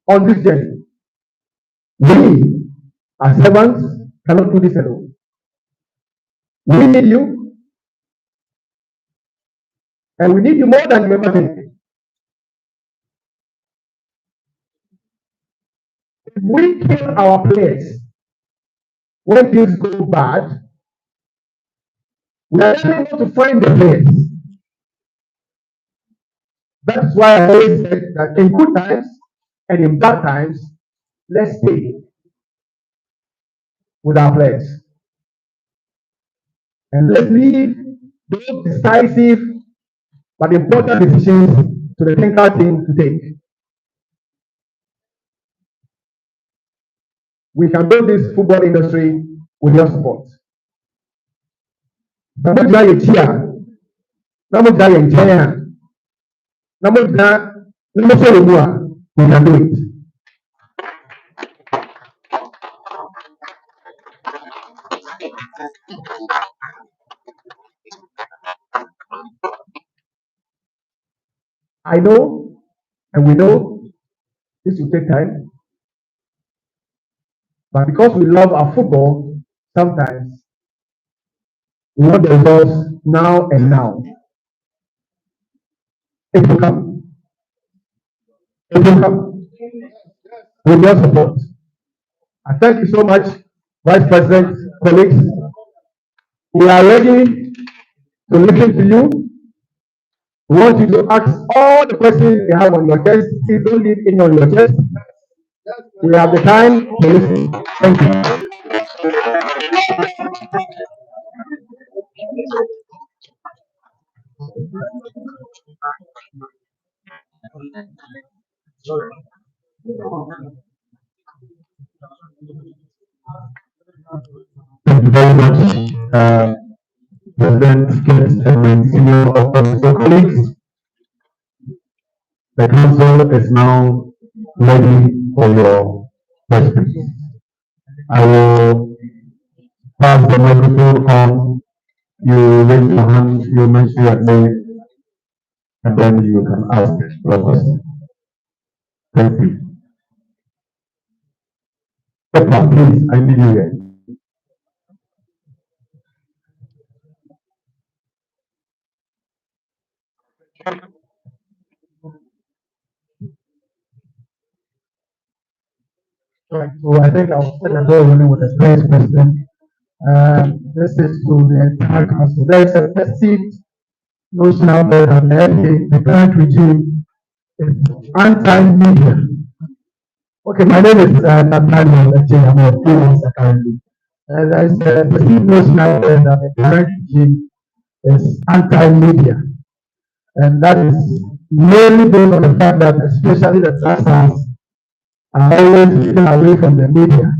on this journey. We, as servants, cannot do this alone. We need you, and we need you more than you ever think. If we kill our players when things go bad, we are able to find the players. That's why I always said that in good times and in bad times, let's stay with our players. And let's leave those decisive but important decisions to the technical team to take. We can build this football industry with your support. We can do it. I know, and we know this will take time, but because we love our football, sometimes we want the results now and now. It will come. It will come with your support. I thank you so much, Vice President, colleagues. We are ready to listen to you. We want you to ask all the questions you have on your chest. Please don't leave any on your chest. We have the time to listen. Thank you. Thank you very much, President, guests, and senior officer colleagues. The council is now ready for your questions. I will pass the microphone on. You raise your hand, you mention your name, and then you can ask your question. Thank you. Pepper, please, I need you here. Right. So I think I'll start the ball rolling with the first question. This is to the entire council. There is a perceived notion out there that the current regime is anti-media. Okay, my name is Nathaniel Eche. I'm a freelancer currently. There is a perceived notion out there that the current regime is anti-media, and that is mainly based on the fact that especially the transfers are always keeping away from the media.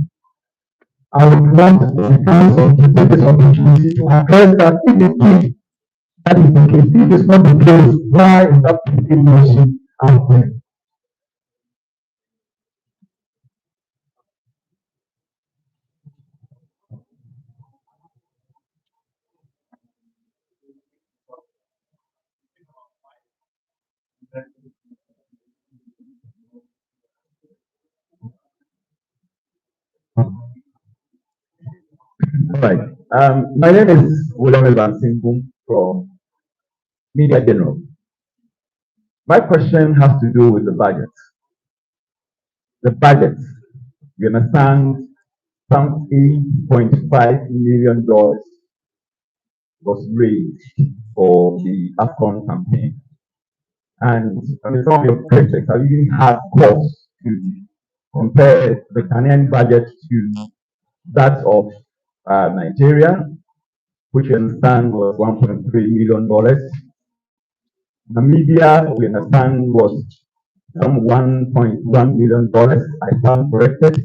I would want the council to take this opportunity to address that if they think that is the case. If it's not the case, why is that information out there? All right. My name is William Elbansinkum from Media General. My question has to do with the budget. The budget, you understand, some $8.5 million was raised for the AFCON campaign. And I mean, some of your critics have even had cause to compare the Ghanaian budget to that of Nigeria, which we understand was $1.3 million. Namibia, we understand, was some $1.1 million. I stand corrected.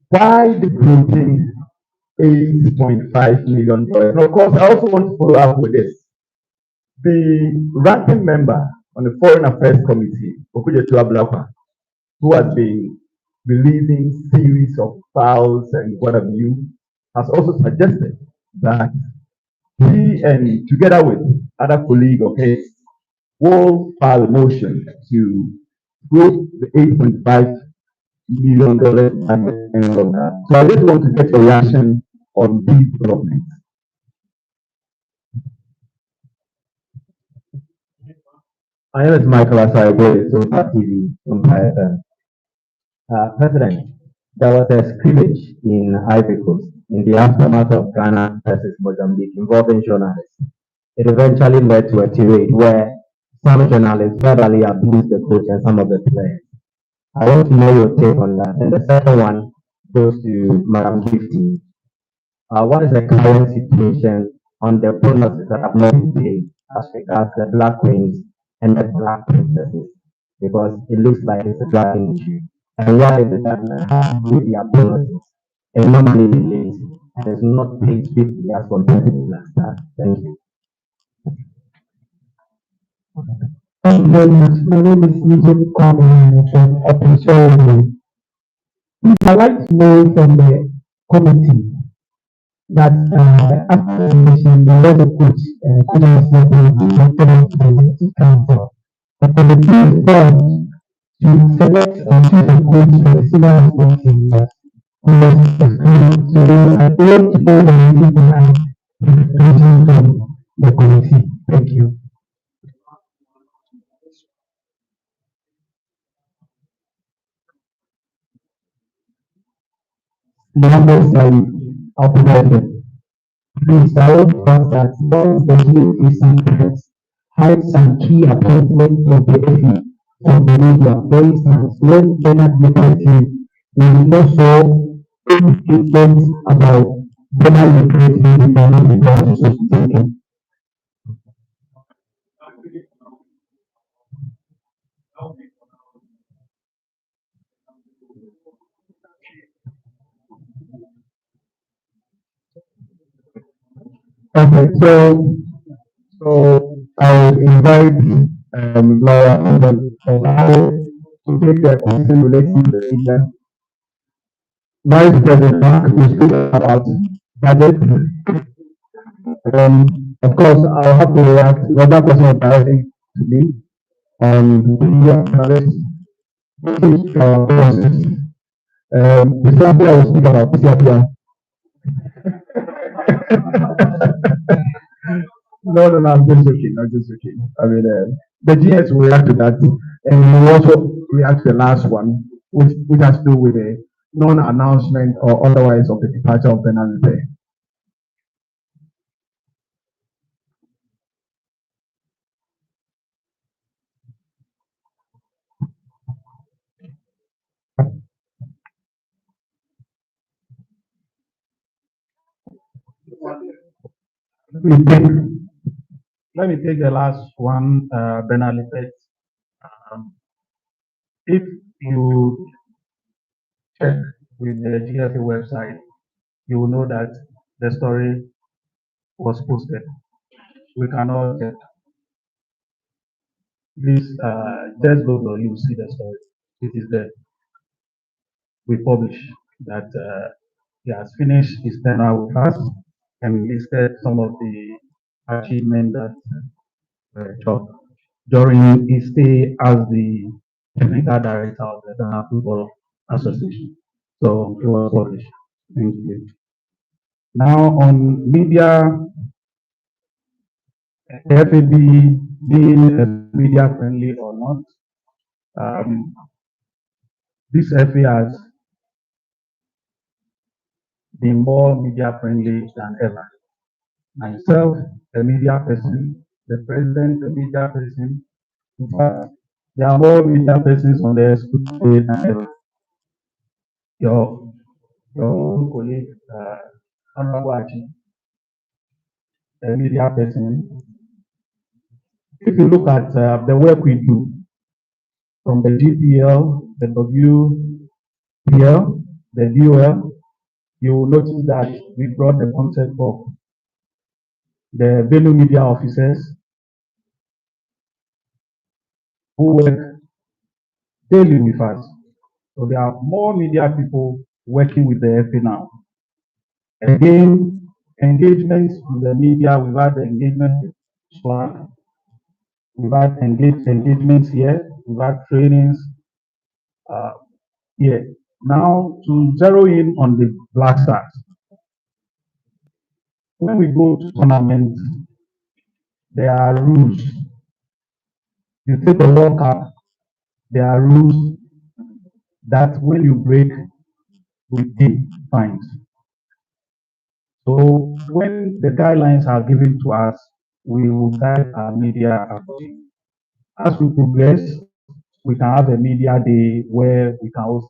Why the printing $8.5 million? And of course, I also want to follow up with this. The ranking member on the Foreign Affairs Committee, Okujetua Blakwa, who has been releasing series of files and what have you, has also suggested that he and together with other colleagues of his will file a motion to group the $8.5 million budget. So I just want to get your reaction on these developments. My name is Michael Asaibo, so TV from IFM. President, there was a scrimmage in Ivory Coast in the aftermath of Ghana versus Mozambique involving journalists. It eventually led to a tirade where some journalists verbally abused the coach and some of the players. I want to know your take on that. And the second one goes to Madam Gifty. What is the current situation on the bonuses that have not been paid as regards the Black Queens and the Black Princesses? Because it looks like it's a dragging issue. And why is it that with their bonuses and normally delayed and is not paid swiftly as compared to the Black Stars? Thank you. Thank you very much. My name is Eugene Kwame from Appiah. I'd like to know from the committee that after the election, there was a coach, coach was not elected to the council. The committee is formed to select and choose a coach for the senior national team that who was excluded. So I want to know the reason behind the exclusion from the committee. Thank you. The numbers of the budget. Please, I would want that once the GOP is in place, hide some key appointments of the FE from the media. For instance, when Bernard became team, we did not show any statements about Bernard recruiting before the process was taken. Okay, so I'll invite Laura and then allow to take the question relating to the media. Vice President Mark will speak about budget. Of course, I'll have to react. Well, that question was directed to me. Media analyst, our process. Mr. Appiah will speak about Mr. Appiah. No, I'm just joking. I'm just joking. I mean, the GS will react to that, and we will also react to the last one, which has to do with the non-announcement or otherwise of the departure of Bernard. Let me take the last one, Bernard effect. If you check with the GFA website, you will know that the story was posted. We cannot check. Please just Google, you will see the story. It is there. We publish that he has finished his tenure with us and listed some of the achievements that Chuck during his stay as the technical director of the Ghana Football Association. So it was published. Thank you. Now on media, FAB being media friendly or not, this FA has been more media friendly than ever. Myself, a media person, the president, a media person. In fact, there are more media persons on the school today than ever. Your own colleague, Honorable Achi, a media person. If you look at the work we do from the GPL, the WPL, the DOL, you will notice that we brought the concept of the venue media officers who work daily with us. So there are more media people working with the FA now. Again, engagements with the media, we've had the engagement swag, we've had engagements here, we've had trainings here. Now to zero in on the Black Stars. When we go to tournaments, there are rules. You take a World Cup, there are rules that when you break, we pay fines. So when the guidelines are given to us, we will guide our media accordingly. As we progress, we can have a media day where we can host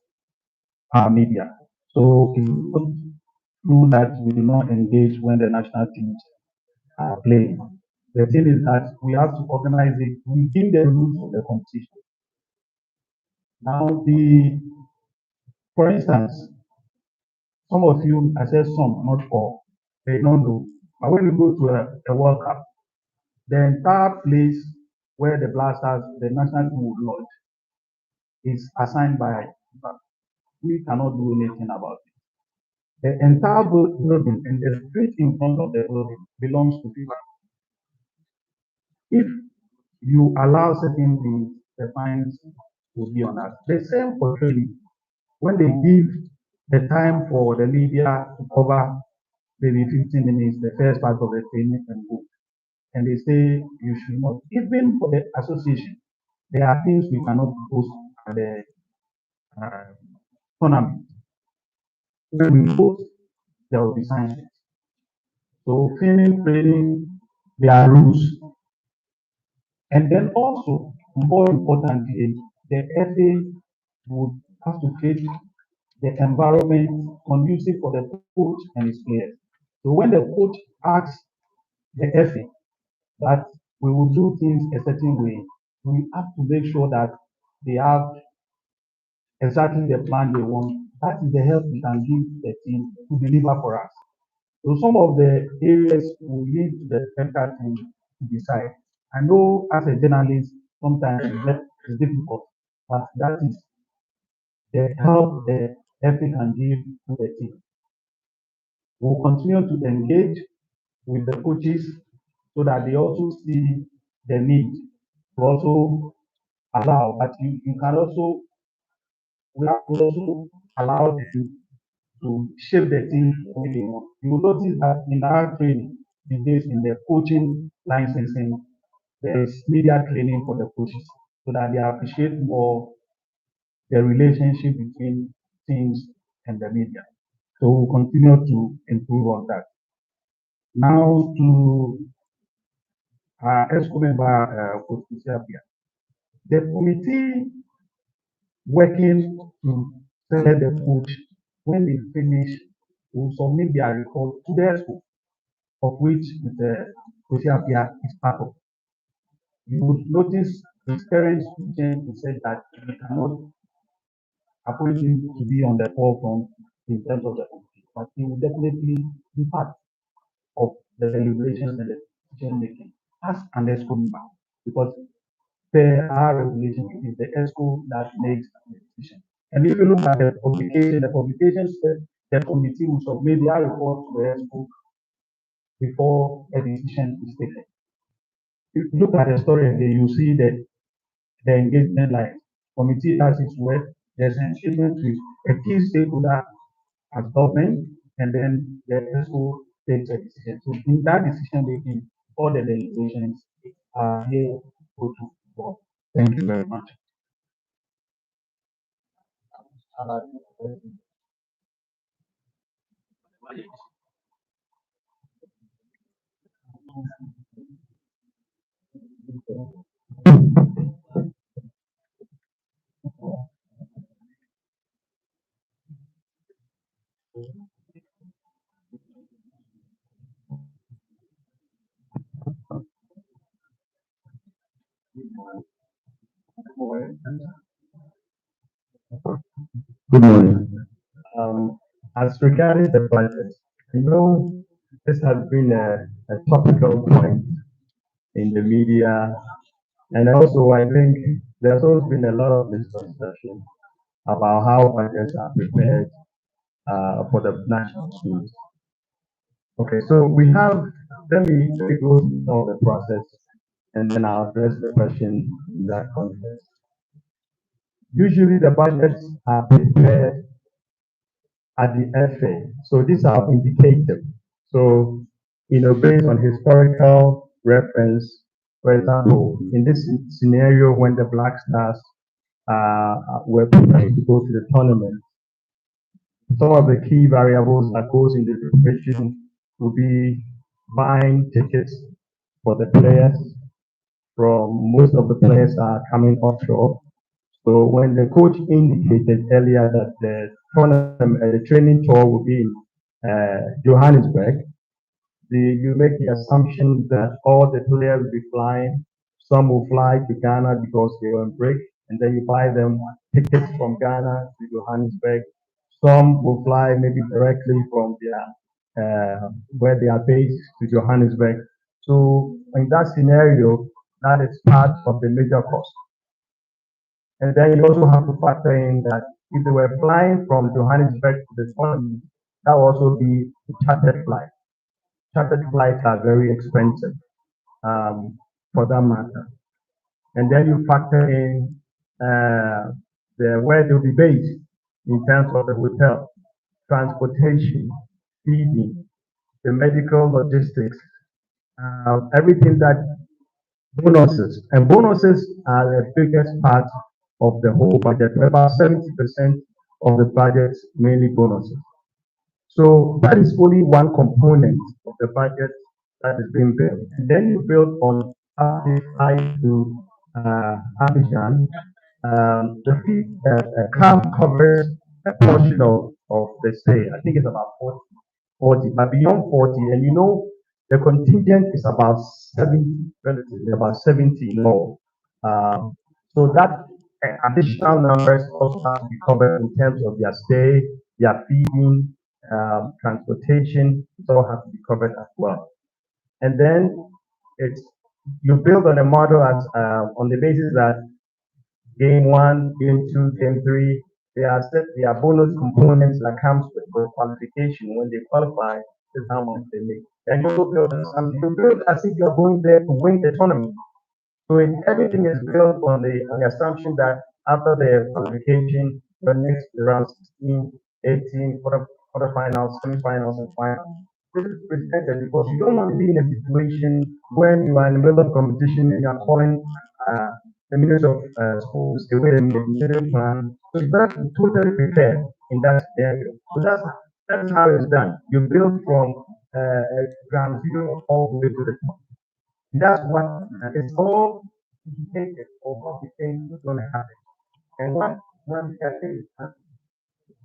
our media. So it's not true that we do not engage when the national teams are playing. The thing is that we have to organize it within the rules of the competition. Now, for instance, some of you, I said some, not all, they don't know. But when we go to a World Cup, the entire place where the Blasters, the national team would lodge, is assigned by. We cannot do anything about it. The entire building and the street in front of the building belongs to people. If you allow certain things, the fines will be on us. The same for training. When they give the time for the media to cover maybe 15 minutes, the first part of the training and go, and they say you should not, even for the association, there are things we cannot post at the uh, tournament. When we post, there will be sanctions. So filming, training, there are rules. And then also, more importantly, the FA would have to create the environment conducive for the coach and his players. So when the coach asks the FA that we will do things a certain way, we have to make sure that they have exactly the plan they want. That is the help we can give the team to deliver for us. So some of the areas will lead to the technical team to decide. I know as a journalist, sometimes it's difficult, but that is the help the FA can give to the team. We'll continue to engage with the coaches so that they also see the need to also allow, but you can also, we have to also allow them to shape the team the way they want. You will notice that in our training, these days in the coaching licensing, there is media training for the coaches so that they appreciate more the relationship between teams and the media. So we'll continue to improve on that. Now to ESCO member, Coach Appiah. The committee working to select the coach, when they finish, will submit their report to the ESCO, of which the Coach Appiah is part of. You would notice his current situation, he said that he cannot appoint him to be on the forefront in terms of the committee, but he will definitely be part of the deliberations and the decision making as an ESCO member, because per our regulation, it is the ESCO that makes the decision. And if you look at the publication said the committee will submit their report to the ESCO before a decision is taken. If you look at the story again, you see that the engagement line. Committee does its work, there's an engagement with a key stakeholder as government, and then the ESCO takes a decision. So in that decision making, all the deliberations are here go to board. Thank you very much. Good morning. As regarding the budget, I know this has been a topical point in the media, and also I think there's always been a lot of misconception about how budgets are prepared for the national schools. Okay, so let me go through some of the process, and then I'll address the question in that context. Usually the budgets are prepared at the FA. So these are indicative. So, based on historical reference, for example, in this scenario when the Black Stars were preparing to go to the tournament, some of the key variables that goes into the preparation will be buying tickets for the players. From most of the players are coming offshore. So when the coach indicated earlier that the tournament, the training tour will be in Johannesburg, you make the assumption that all the players will be flying. Some will fly to Ghana because they are on break, and then you buy them tickets from Ghana to Johannesburg. Some will fly maybe directly from their where they are based to Johannesburg. So in that scenario, that is part of the major cost. And then you also have to factor in that if they were flying from Johannesburg to the tournament, that will also be a chartered flight. Chartered flights are very expensive for that matter. And then you factor in where they'll be based in terms of the hotel, transportation, feeding, the medical logistics, everything that bonuses. And bonuses are the biggest part of the whole budget. About 70% of the budget is mainly bonuses. So that is only one component of the budget that is being built. And then you build on Update 5 to Abidjan. The fee camp covers a portion of the stay. I think it's about 40, but beyond 40, and the contingent is about 70, relatively about 70 in all. So that additional numbers also have to be covered in terms of their stay, their feeding, transportation. It all has to be covered as well. And then it's you build on a model as on the basis that game one, game two, game three, there are bonus components that comes with qualification. When they qualify, this is how much they make. And you also build you build as if you're going there to win the tournament. So everything is built on the assumption that after the qualification, the next round 16, 18, quarterfinals, semifinals, and finals. This is presented because you don't want to be in a situation when you are in the middle of competition and you are calling uh, the Minister of Schools away the middle plan. So you have to be totally prepared in that area. So that's how it's done. You build from ground zero all the way to the top. That's what it's all indicated of what we think is going to happen. And what we can think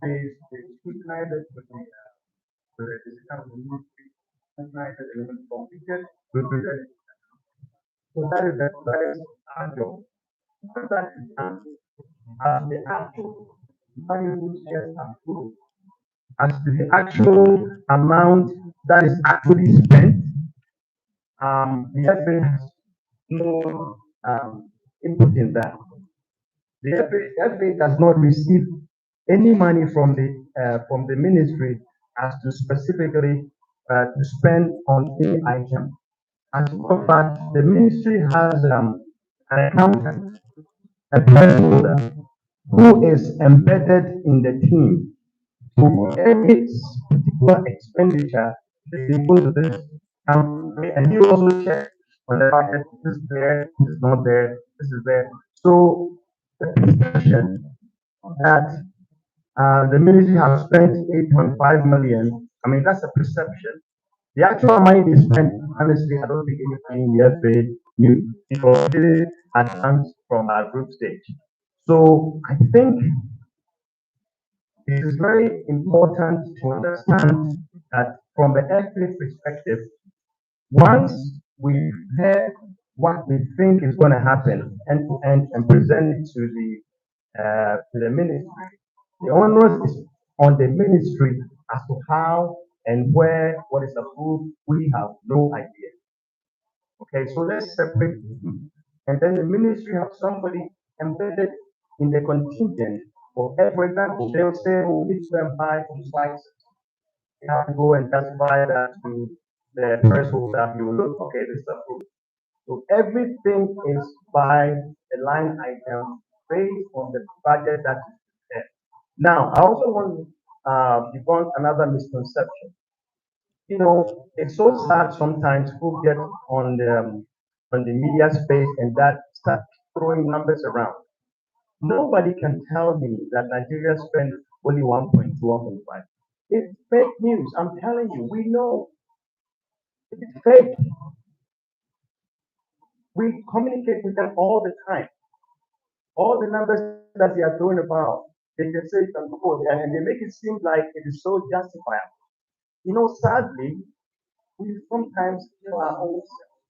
is scrutinized with the discount of ministry, scrutinized and when completed, we present it. So that is our job. Once that is done, as the actual money which gets approved, as to the actual amount that is actually spent, the FA has no input in that. The FA does not receive any money from the ministry as to specifically to spend on any item. As a matter of fact, the ministry has an accountant, a placeholder, who is embedded in the team. So every particular expenditure is equal to this, and you also check on the budget. This is there, this is not there, this is there. So the perception that the ministry has spent 8.5 million. I mean, that's a perception. The actual money they spent, honestly, I don't think anybody in the FA knew. It was really advanced from our group stage. So I think it is very important to understand that from the FA perspective, once we've heard what we think is going to happen and present it to the ministry, the onus is on the ministry as to how and where what is approved. We have no idea. Okay, so let's separate the two. And then the ministry have somebody embedded in the contingent. For example, they'll say, oh, we need to go and buy some spices. You have to go and justify that to the press holder. He will look, okay, this is approved. So everything is by a line item based on the budget that is there. Now, I also want to debunk another misconception. It's so sad sometimes people get on the media space and that start throwing numbers around. Nobody can tell me that Nigeria spent only 1.2, 1.5. It's fake news. I'm telling you, we know it's fake. We communicate with them all the time. All the numbers that they are throwing about, they can say it on board and they make it seem like it is so justifiable. Sadly, we sometimes kill our own self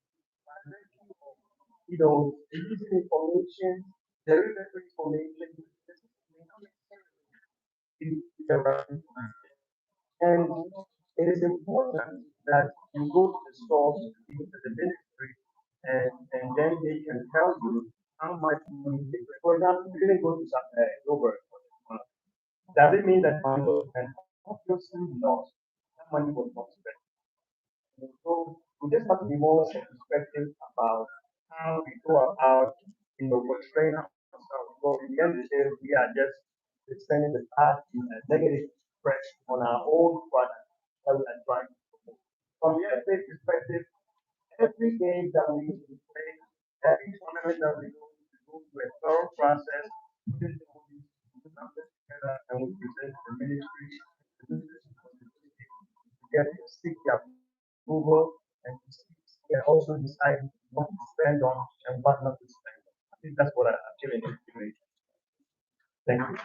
by virtue of, using information, derivative information, this may not necessarily be the right information. And it is important that you go to the source, you go to the ministry, and then they can tell you how much money they spent. For example, you didn't go to Dover. Does it mean that money was spent? Obviously not. That money was not spent. So we just have to be more circumspective about how we go about, portraying ourselves. Because in the end of the day, we are just sending the bad, negative press on our own product that we are trying to promote. From the FA perspective, every game that we play, every tournament that we go through a thorough process, putting the numbers together, and we present to the ministry, the ministry responsibility to get to seek the approval and to also decide what to spend partner to strengthen. I think that's what I'm giving it. Thank you.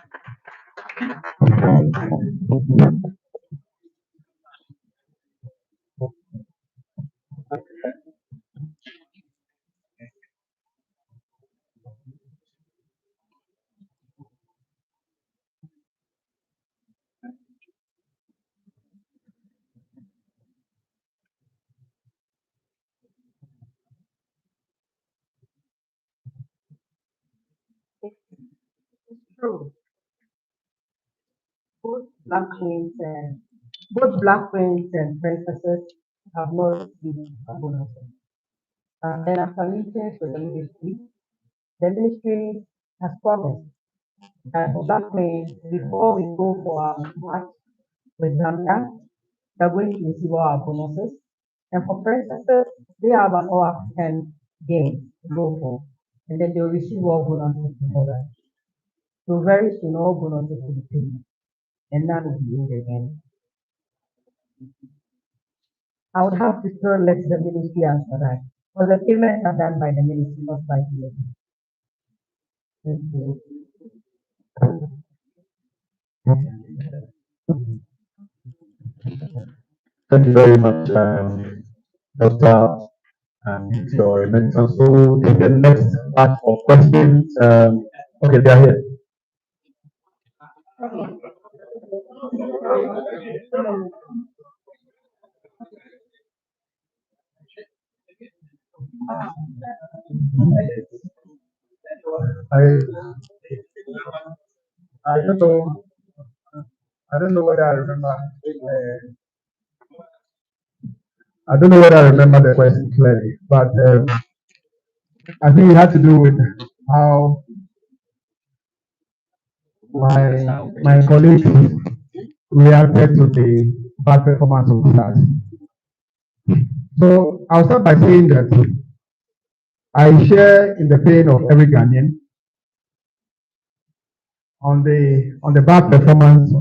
True. Both black queens and both black queens and princesses have not received a bonus. And after meetings with the ministry has promised that for black queens, before we go for our march with Zambia, they're going to receive all our bonuses. And for princesses, they have an all African game to go for. And then they'll receive all bonuses for that. So very soon all bonuses will be paid. And none will be owed again. I would have to still let the ministry answer that. Because the payments are done by the ministry, not by the Thank you. Thank you very much, Dr. Your mention. So the next part of questions. Okay, they are here. I I don't know. I don't know whether I remember. I don't know whether I remember the question clearly, but I think it had to do with how my colleagues reacted to the bad performance of the stars. So I'll start by saying that I share in the pain of every Ghanaian on the bad performance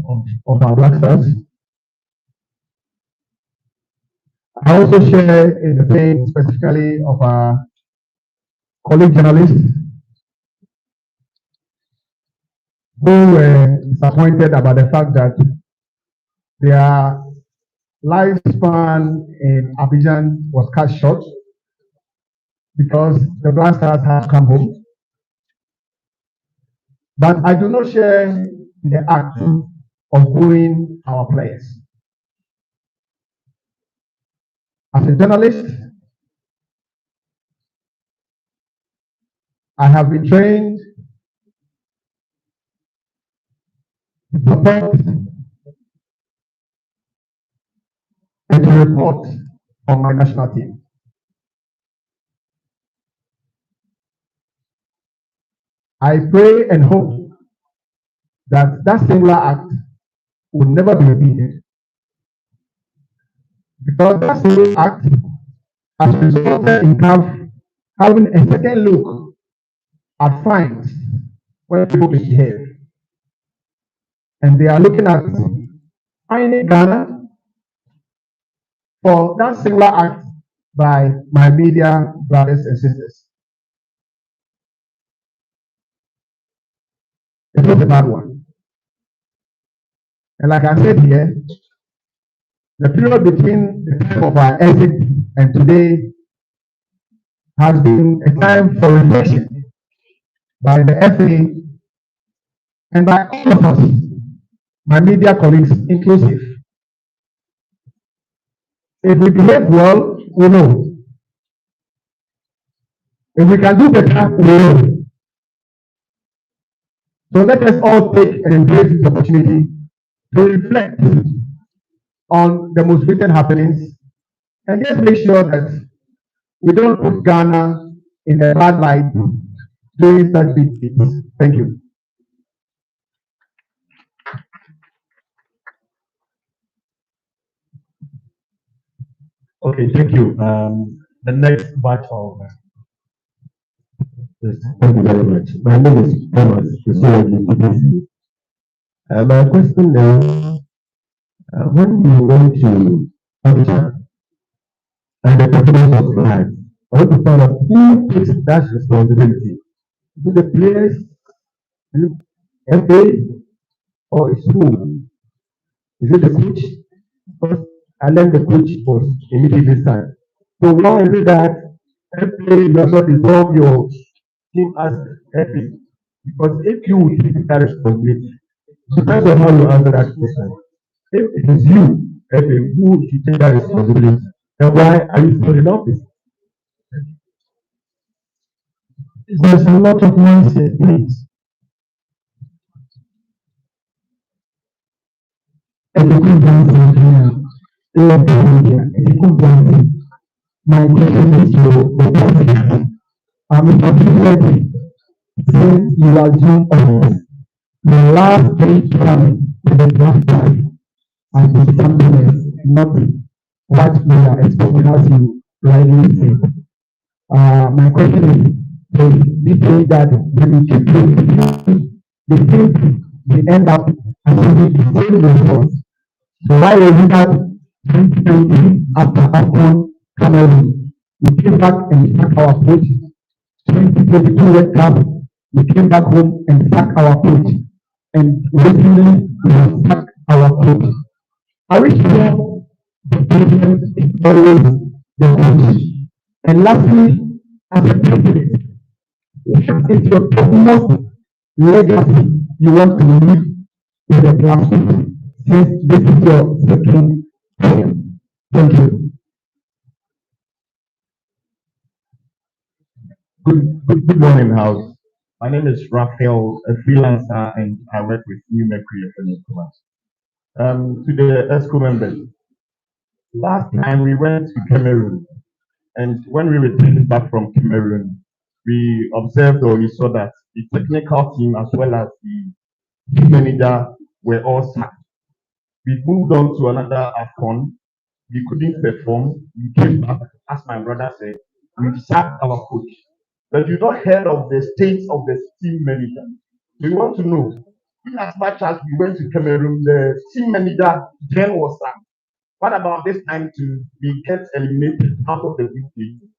of our Black Stars. I also share in the pain specifically of our colleague journalists who were disappointed about the fact that their lifespan in Abidjan was cut short because the Black Stars have come home. But I do not share the act of booing our players. As a journalist, I have been trained to protect and to report on my national team. I pray and hope that that similar act will never be repeated. Because that same act has resulted in CAF having a second look at fines when people misbehave. And they are looking at fining Ghana for that similar act by my media brothers and sisters. It was a bad one. And like I said here, the period between the time of our exit and today has been a time for reflection by the FA and by all of us, my media colleagues inclusive. If we behave well, we know. If we can do better, we know. So let us all take and embrace this opportunity to reflect on the most recent happenings and just make sure that we don't put Ghana in a bad light during such big things. Thank you. Okay, thank you. The next batch of yes, thank you very much. My name is Thomas. My question is, when you went to Abuja and the performance of life I want to find out who takes that responsibility. Is it the players, is it FA, or is who? Is it the coach? Because and then the coach was immediately signed. So why is it that FA does not involve your team as FA? Because if you would take that responsibility, depends on how you answer that question. If it is you, FA, who should take that responsibility, then why are you still in office? There's a lot of mindset, please. Everything done from Kenya, left India, everything done. My question is to the president. If you ready, since you are doing honors, the last three time to the draft time and the something else, not what we are expecting as you rightly said. My question is, they say that when you keep doing the same thing, we end up achieving the same results. So why is it that 2020 after AFCON Cameroon, we came back and sacked our coach. 2022 World Cup, we came back home and sacked our coach. And recently we have sacked our coach. Are we sure the president is always the coach? And lastly, as a president, what is your topmost legacy you want to leave in the grassroots since this is your second term? Thank you. Good morning, House. My name is Raphael, a freelancer, and I work with New Mercury FM. To the ESCO members, last time we went to Cameroon, and when we returned back from Cameroon, we observed or we saw that the technical team as well as the team manager were all sacked. We moved on to another AFCON. We couldn't perform. We came back, as my brother said, we sacked our coach. But you not heard of the state of the team manager. We want to know, in as much as we went to Cameroon, the team manager then was sacked. What about this time to be get eliminated out of the group?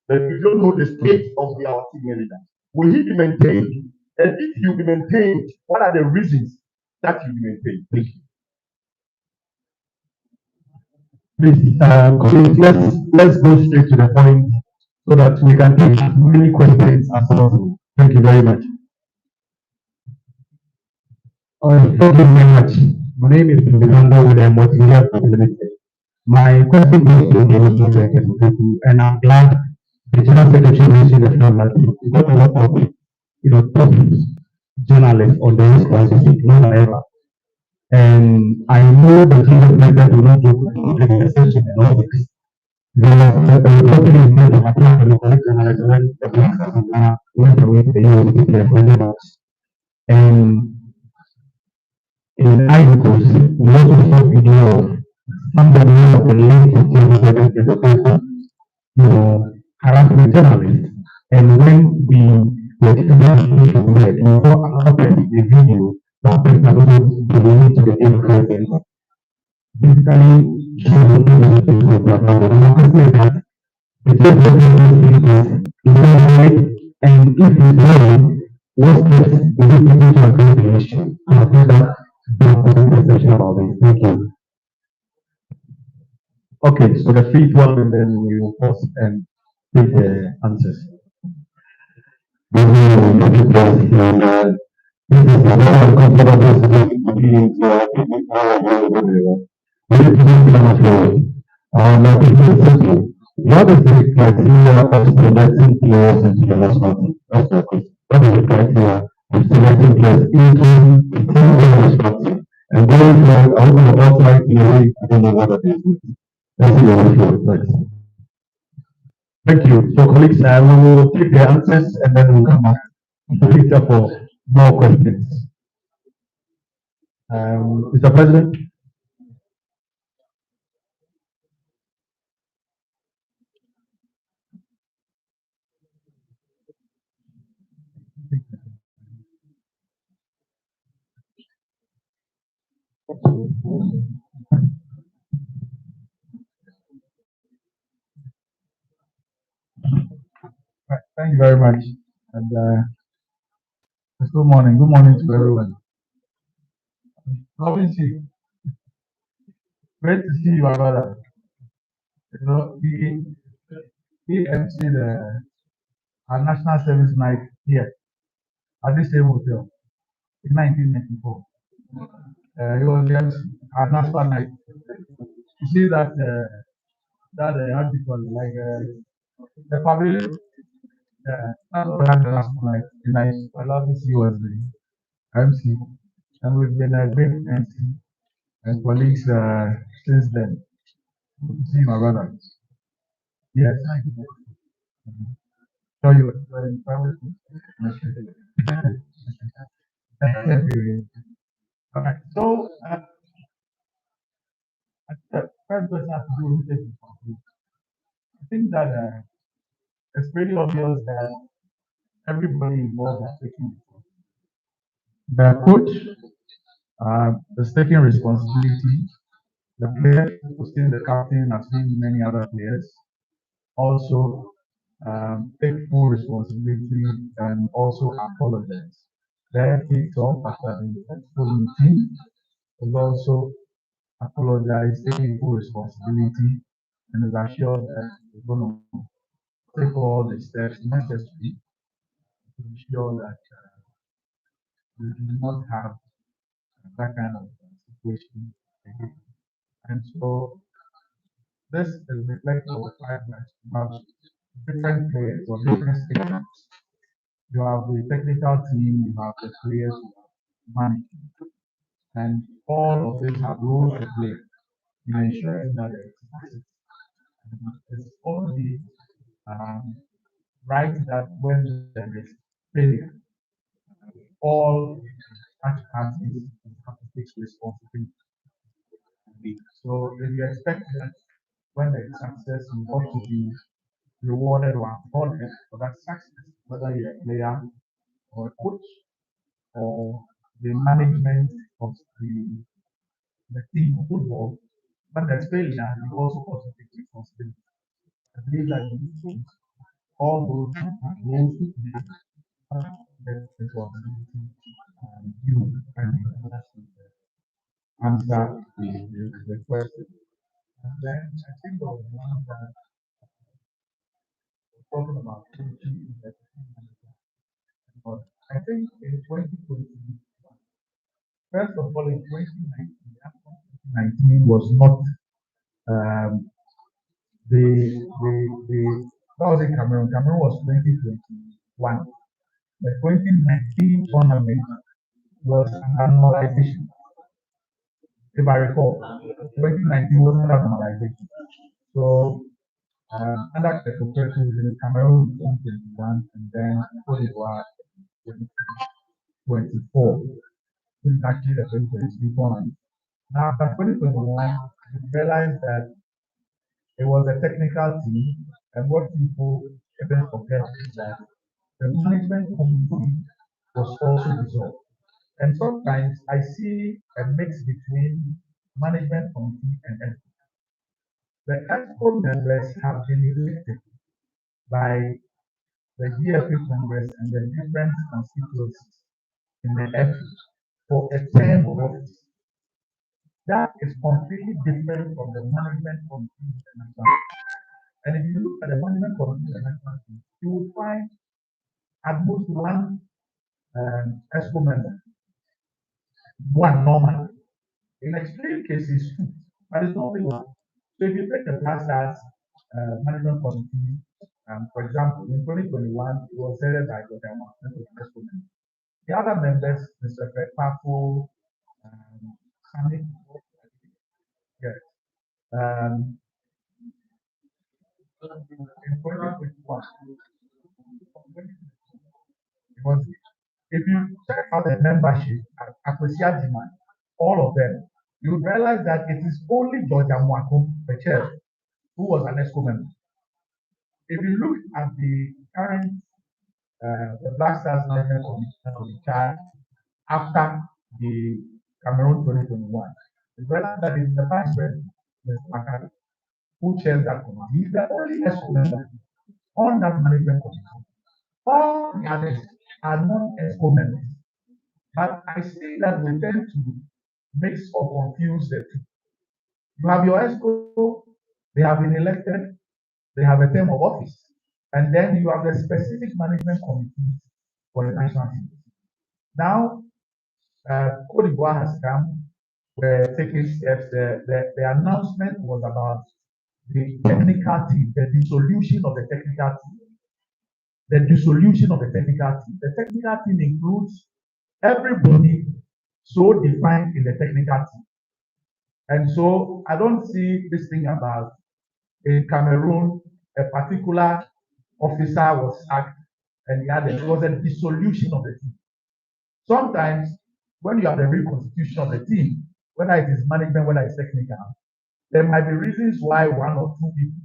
But we don't know the state of our team manager. Will he be maintained? And if you be maintained, what are the reasons that you be maintained? Thank you. Please, colleagues, let's go straight to the point so that we can take as many questions as possible. Thank you very much. All right, thank you very much. My name is Fernando with Multimedia Limited. My question is to the Okraku, and I'm glad the General Secretary mentioned the fact that we got a lot of top journalists on the responsibility, more than ever. And I know the General Secretary will not do the exception and all this. The company is made of Appiah and the correct journalists when the Black Stars of Ghana went away to the university to appointed us. And in Ivory Coast, we also saw video of somebody who was linked to the harassment journalists. And when we were taking that information, we saw another person in the video that person also belonging to the same president. Basically, showing the things of that. And I say that the president is not right, and if he's wrong, what steps is he taking to address the issue? And I think that there was a conversation about this. Thank you. Okay, so the fifth one, and then we will pause and take the answers. This is a very comfortable being what is the criteria of selecting players into the national team? That's the question. What is the criteria of selecting players into the national team? And going forward, I'm going to outline in a way I don't know what that is. Let's see what we do next. Thank you. So, colleagues, we will take the answers and then we'll come back later for more questions. Mr. President. Thank you very much. And good morning. Good morning to everyone. Robin Chief, great to see you, my brother. You know, we emceed our national service night here at this same hotel in 1994. It was the MC, our national night. You see how do you call it, like the pavilion. That's what we had the national night. Nice. I love to see you as the MC, and we've been a great MC and colleagues since then. Good to see you, my brother. Yes, thank you. So you were in primary school? Alright, so the first question has to do with safety. I think that it's pretty obvious that everybody involved is taking the coach is taking responsibility. The player, still the captain, as seen many other players, also take full responsibility and also apologize. Then kicks off after the full meeting is also apologize, taking full responsibility, and is assured that we're going to take all the steps necessary to ensure that we do not have that kind of situation again. And so this is reflective of the fact that you have different players or different stakeholders. You have the technical team, you have the players, you have management, and all of them have roles to play in ensuring that it's only um, right that when there is failure, all such parties have to take responsibility. So if you expect that when there is success, you ought to be rewarded or applauded for that success, whether you're a player or a coach or the management of the team of football. When there's failure, you also take responsibility. I believe that in this case, all those roles to play that responsibility you and answer the question. And then I think of one that was talking about coaching in the team. But I think in 2020, first of all, in 2019, after 2019 was not um, the that was in Cameroon. Cameroon was 2021. The 2019 tournament was an annualization. If I recall, 2019 was not an annualization. So under the Okraku in Cameroon 2021 and then Cote d'Ivoire 2024. This is actually the 2022 tournament. Now after 2021, we realized that it was a technical team, and what people even forget is that the management committee was also dissolved. And sometimes I see a mix between management committee and EXCO. The EXCO members have been elected by the GFA Congress and the different constituencies in the FA for a term of office. That is completely different from the management committee of the national. And if you look at the management committee of the national team, you will find at most one EXCO member, one normal. In extreme cases, two, but it's only one. So if you take the Black Stars management committee, for example, in 2021, it was headed by Dr. Martin. The other members, Mr. Fred Papo, Sami, yes. In 2021, because if you check out the membership at Akwesi, all of them, you realize that it is only George Amwako, the chair, who was an ESCO member. If you look at the current the Black Stars National Commission in charge after the Cameroon 2021, you realize that it's the vice president, Mr. Makari, who chairs that committee. He's the only ESCO member on that management committee. All the others are non-ESCO members. But I see that we tend to mix or confuse the two. You have your ESCO, they have been elected, they have a term of office, and then you have the specific management committees for the national team. Now, Cote d'Ivoire has come, we're taking steps. The announcement was about the technical team, the dissolution of the technical team. The dissolution of the technical team. The technical team includes everybody so defined in the technical team. And so I don't see this thing about in Cameroon, a particular officer was sacked and the other. It was a dissolution of the team. Sometimes when you have the reconstitution of the team, whether it is management, whether it's technical, there might be reasons why one or two people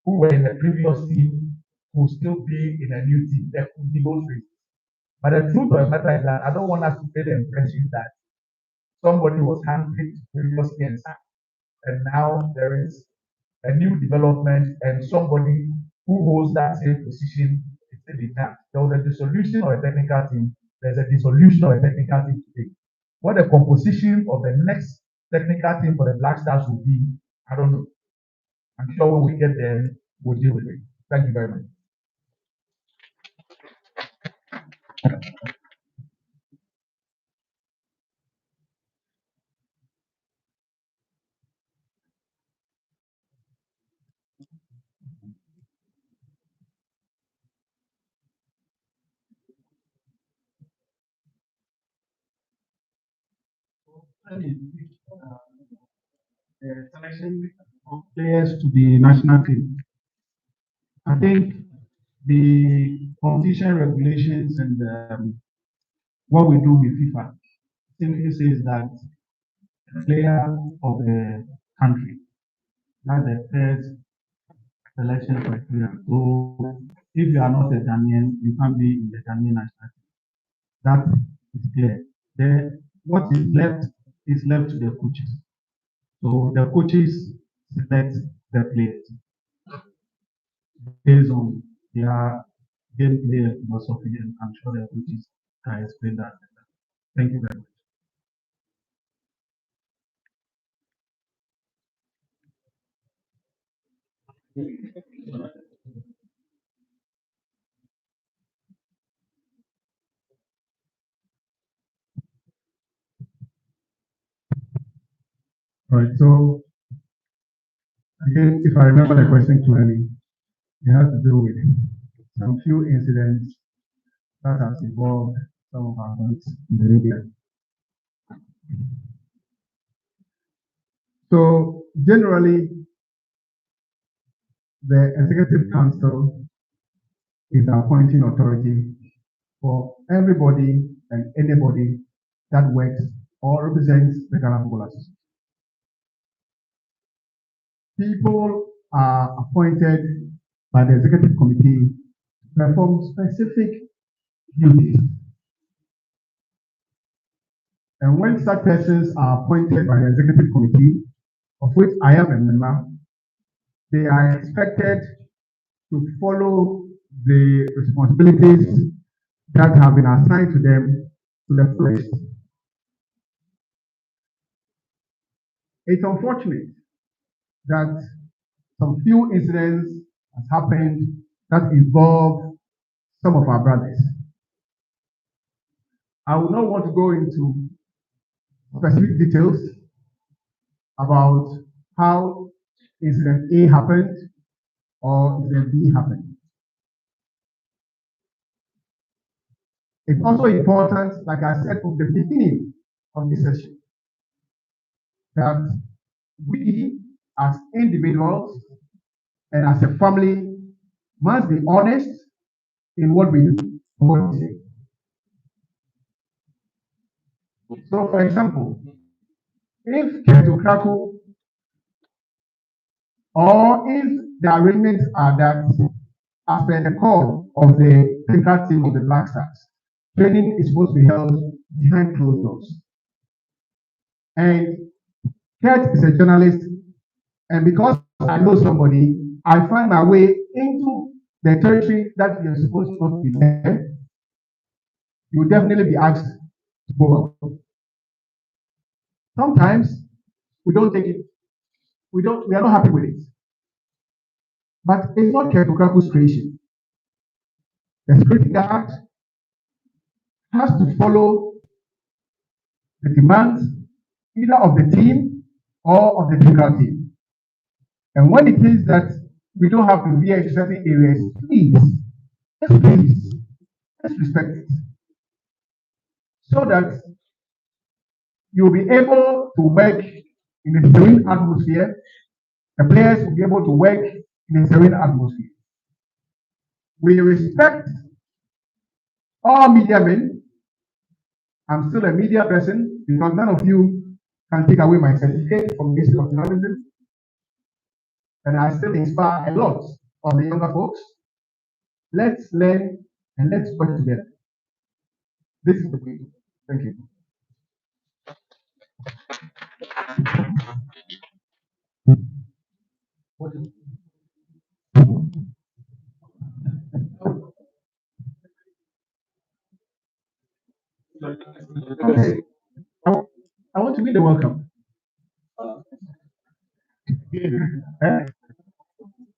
who were in the previous team will still be in a new team. There could be those reasons. But the truth of the matter is that I don't want us to get the impression that somebody was handpicked previously and sacked, and now there is a new development and somebody who holds that same position is still intact. There was a dissolution of a technical team. There's a dissolution of a technical team today. What the composition of the next technical team for the Black Stars will be, I don't know. I'm sure when we get there, we'll deal with it. Thank you very much. Selection of players to the national team. I think the competition regulations and what we do with FIFA simply says that player of the country. That's the first selection criteria. So if you are not a Ghanaian, you can't be in the Ghanaian national team. That is clear. Then what is left to the coaches. So the coaches select the players based on their gameplay and philosophy, and I'm sure the coaches can explain that. Thank you very much. All right, so again, if I remember the question clearly, it has to do with some few incidents that has involved some of our friends in the media. So generally, the executive council is the appointing authority for everybody and anybody that works or represents the Ghana Football Association. People are appointed by the executive committee to perform specific duties. And when such persons are appointed by the executive committee, of which I am a member, they are expected to follow the responsibilities that have been assigned to them to the fullest. It's unfortunate that some few incidents has happened that involve some of our brothers. I will not want to go into specific details about how incident A happened or incident B happened. It's also important, like I said from the beginning of this session, that we as individuals and as a family must be honest in what we do and what we say. So, for example, if Okraku or if the arrangements are that as per the call of the technical team of the Black Stars, training is supposed to be held behind closed doors. And Kurt is a journalist, and because I know somebody, I find my way into the territory that you're supposed to be there, you will definitely be asked to go out. Sometimes we don't take it, we are not happy with it. But it's not Okraku's creation. The security guard has to follow the demands either of the team or of the technical team. And when it is that we don't have to veer into certain areas, please, let's respect it. So that you'll be able to work in a serene atmosphere. The players will be able to work in a serene atmosphere. We respect all media men. I'm still a media person because none of you can take away my certificate from this of journalism. And I still inspire a lot of the younger folks. Let's learn and let's work together. This is the way. Thank you. Okay. I want to read the welcome.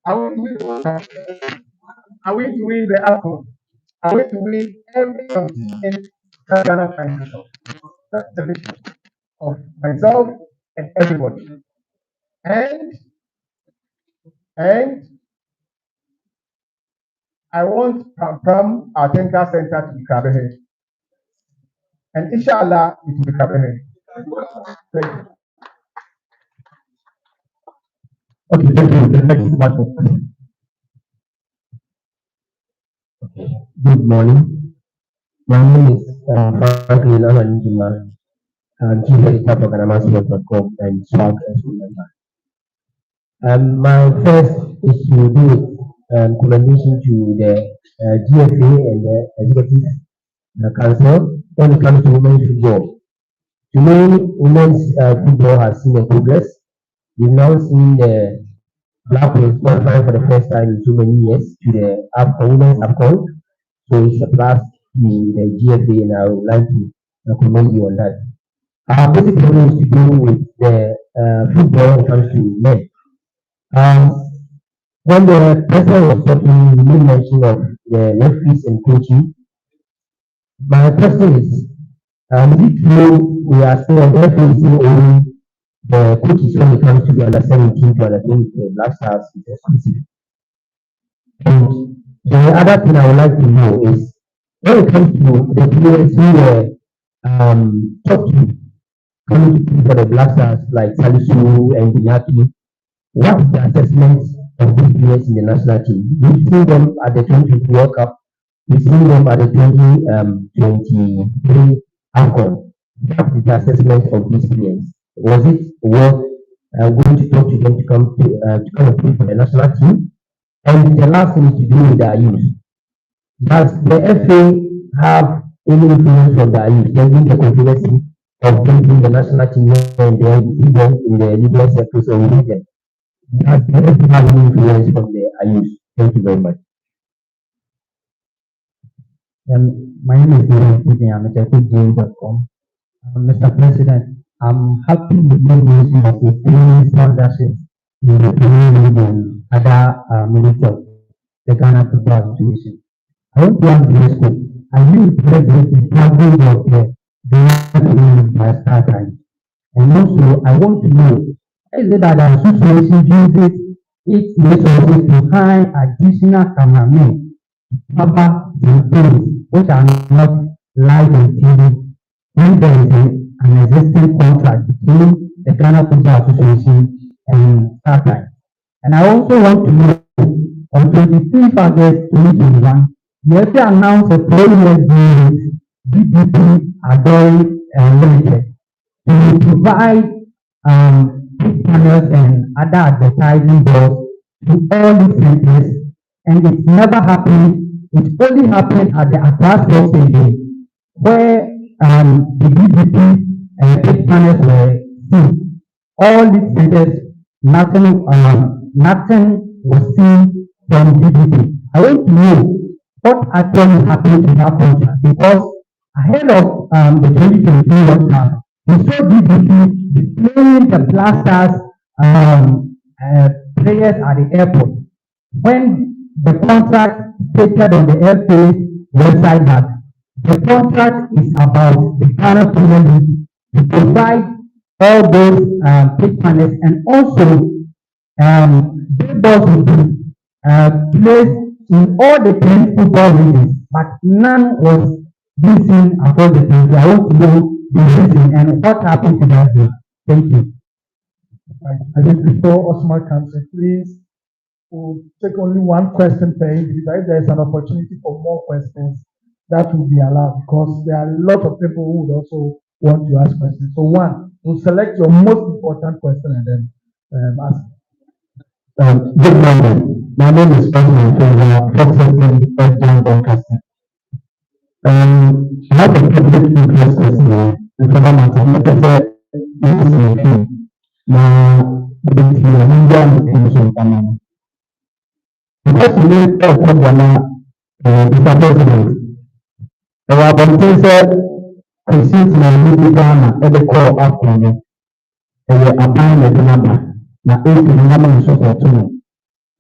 I want to read the welcome. I want to read the outcome. I want to read everything that Ghana finds itself. That's the vision of myself and everybody. And and I want from our technical center to be Krabehe. And inshallah it will be Krabehe. Thank you. Okay, thank you. The next microphone. Good morning. My name is Franklin Amanjima. I'm chief editor for GhanaMassMedia.com and SWAG as member. My first is to do with commendation to the GFA and the Executive Council when it comes to women's football. To me, women's football has seen a progress. We've now seen the Black Queens qualifying for the first time in so many years to the women's AFCON. So it's a plus in the GFA, and I would like to commend you on that. Our basic problem is to do with the football when it comes to men. When the president was talking, he made mention of the referees and coaching. My question is it true we are still on referees only the coaches when it comes to the under 17 to under 20 Black Stars is exclusive? And the other thing I would like to know is when it comes to the players who were top two coming to for the Black Stars like Salisu and Binyaki, what is the assessment of these players in the national team? We've seen them at the 2020 World Cup, we've seen them at the 2023 AFCON. What is the assessment of these players? Was it worth going to talk to them to come and play for the national team? And the last thing is to do with their youth. Does the FA have any influence on their youth? There the controversy of bringing the national team and then in the legal circles or religion. Does the FA have any influence from the youth? Thank you very much. My name is David. I'm at James.com. Mr. President, I'm happy with the news of the training sponsorship in the Premier League and other ministry of the Ghana Football Association. I want to ask this question. I knew the president is coverage of the Ghana by start time. And also, I want to know, is it that the association uses its resources to hire additional cameramen to cover the things which are not live on TV when there is an existing contract between the Ghana Football Association and StarTime? And I also want to know, on 23 August 2021, the FA announced a 4-year deal with DPP Adori Limited to provide big panels and other advertising boards to all the centers, and it never happened. It only happened at the Appiah Sports Stadium, where the DPP big panels were seen. All the centers, nothing was seen from DPP. I want to know what actually happened to that contract because ahead of the 2023 World Cup, we saw BBC displaying the blasters players at the airport when the contract stated on the FA website that the contract is about the Ghana Premier League to provide all those pitch panels and also big balls will be placed in all the 10 football regions, but none was being seen across the country. I want to know the reason and what happened to that day. Thank you. I think before Osman comes in, please, we'll take only one question per individual. If there's an opportunity for more questions, that will be allowed because there are a lot of people who would also want to ask questions. So one, we'll select your most important question and then ask. Good morning. My name is Osman Favor, representing John Broadcasting. I have a public interest question in further matter. Like I said, this is a thing. Now, the Indian Commission Panama. Because we need to talk about Mr. President. Our politician said, receipt na new Ghana, every call after ɛyɛ aban na ɛde n'aba na esi na n'ama nso sɔɔto no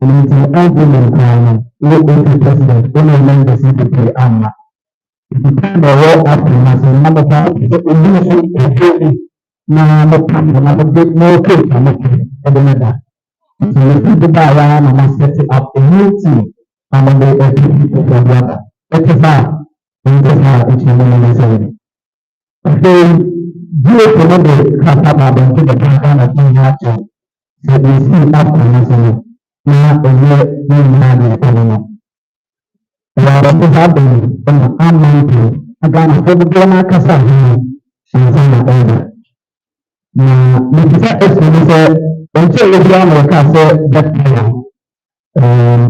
nti argument koraa no wo esi president wɔn a members yi bebree ama nti time a ɛwɔ after na sɛ n'aba pa sɛ ebi nso ɛdwe bi na n'ɔpa no na ɔde n'ɔkɛ na n'ɔkɛ ɛde n'ada nti efi de ba a yɛa na ma set up a new team na mo de ɛfi foforɔ bi aba ɛte saa nti saa ekyir no mo nsa yi afei. Due to the Kataba and to the Katana thing actually, so we see up on this one. Now, a year, we have a problem. What happened from the unmounted, again, for the Ghana Casa, she's on the order. Now, the Casa said, until the Ghana Casa, that plan,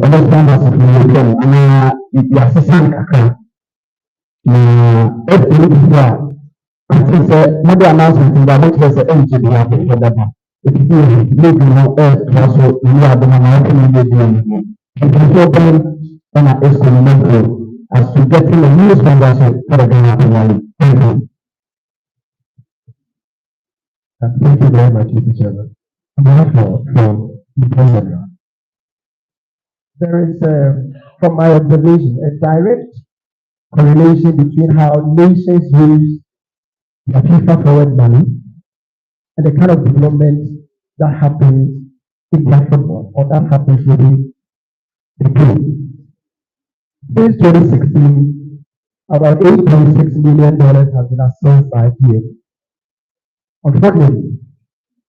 understand us if you can, and the assistant Kaka. Now, if you look at I said, maybe announcement in the book was the engine we have for that. If you maybe no earth also we are the American Indian. It is open and a experimental as to getting a new foundation for the Ghana. Thank you. Thank you very much, Mr. Chairman. There is, from my observation, a direct correlation between how nations use the FIFA forward money and the kind of development that happens in their football or that happens within the game. Since 2016, about $8.6 million has been assessed by Appiah. Unfortunately,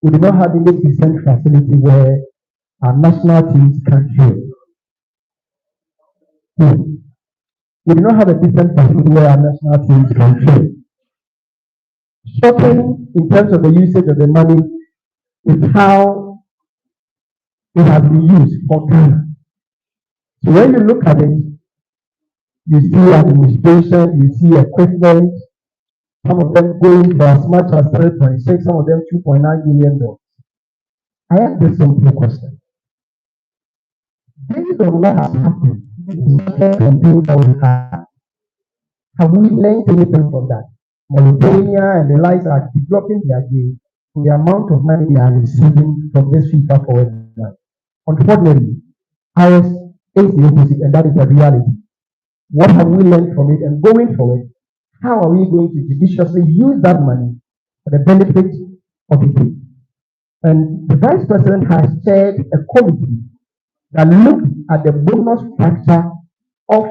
we do not have any decent facility where our national teams can train. We do not have a decent facility where our national teams can train. Shocking in terms of the usage of the money is how it has been used for Ghana. So when you look at it, you see administration, you see equipment, some of them going for as much as 3.6, some of them $2.9 million. I ask this simple question. Based on what has happened, have we learned anything from that? Mauritania and the likes are developing their game for the amount of money they are receiving from this FIFA forward line. Unfortunately, ours is the opposite, and that is the reality. What have we learned from it? And going forward, how are we going to judiciously use that money for the benefit of the team? And the Vice President has chaired a committee that looked at the bonus structure of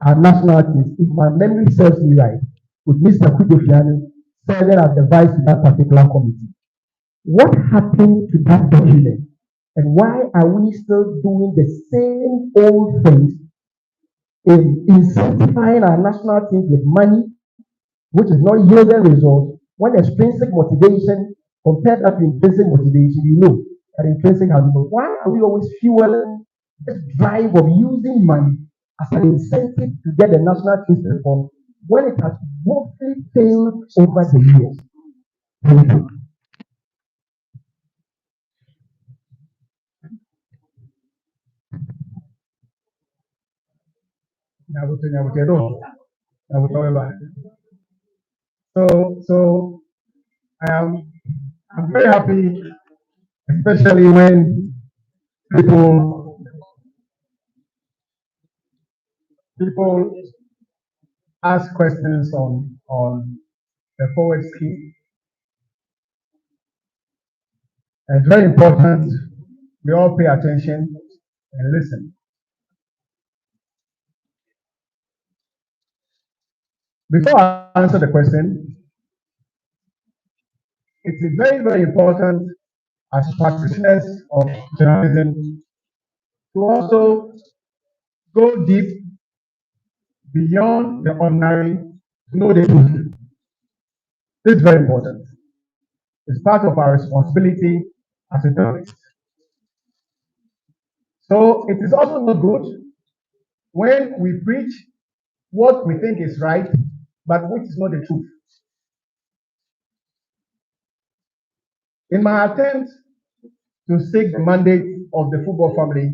our national teams. If my memory serves me right, with Mr. Kujofiani serving as the vice to that particular committee. What happened to that document? And why are we still doing the same old things in incentivizing our national teams with money, which is not yielding results, when extrinsic motivation, compare that to intrinsic motivation, you know that intrinsic has been. Why are we always fueling this drive of using money as an incentive to get the national teams to perform when it has mostly failed over the years? Thank you. So I am I'm very happy, especially when people people ask questions on the forward scheme. It's very important we all pay attention and listen. Before I answer the question, it is very, very important as practitioners of journalism to also go deep beyond the ordinary to know the truth. This is very important. It's part of our responsibility as a journalist. So it is also not good when we preach what we think is right, but which is not the truth. In my attempt to seek the mandate of the football family,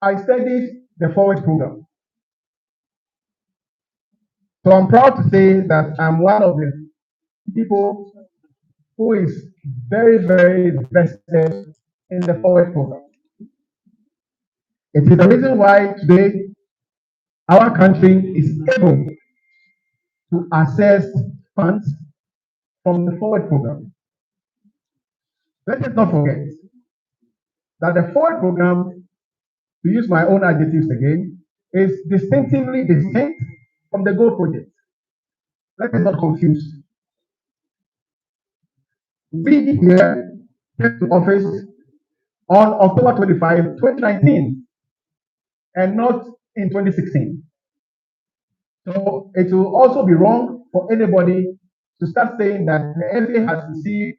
I studied the forward program. So I'm proud to say that I'm one of the people who is very, very invested in the forward program. It is the reason why today our country is able to access funds from the forward program. Let us not forget that the forward program, to use my own adjectives again, is distinctively distinct from the Go project. Let us not confuse. We here came to office on October 25, 2019, and not in 2016. So it will also be wrong for anybody to start saying that the FA has received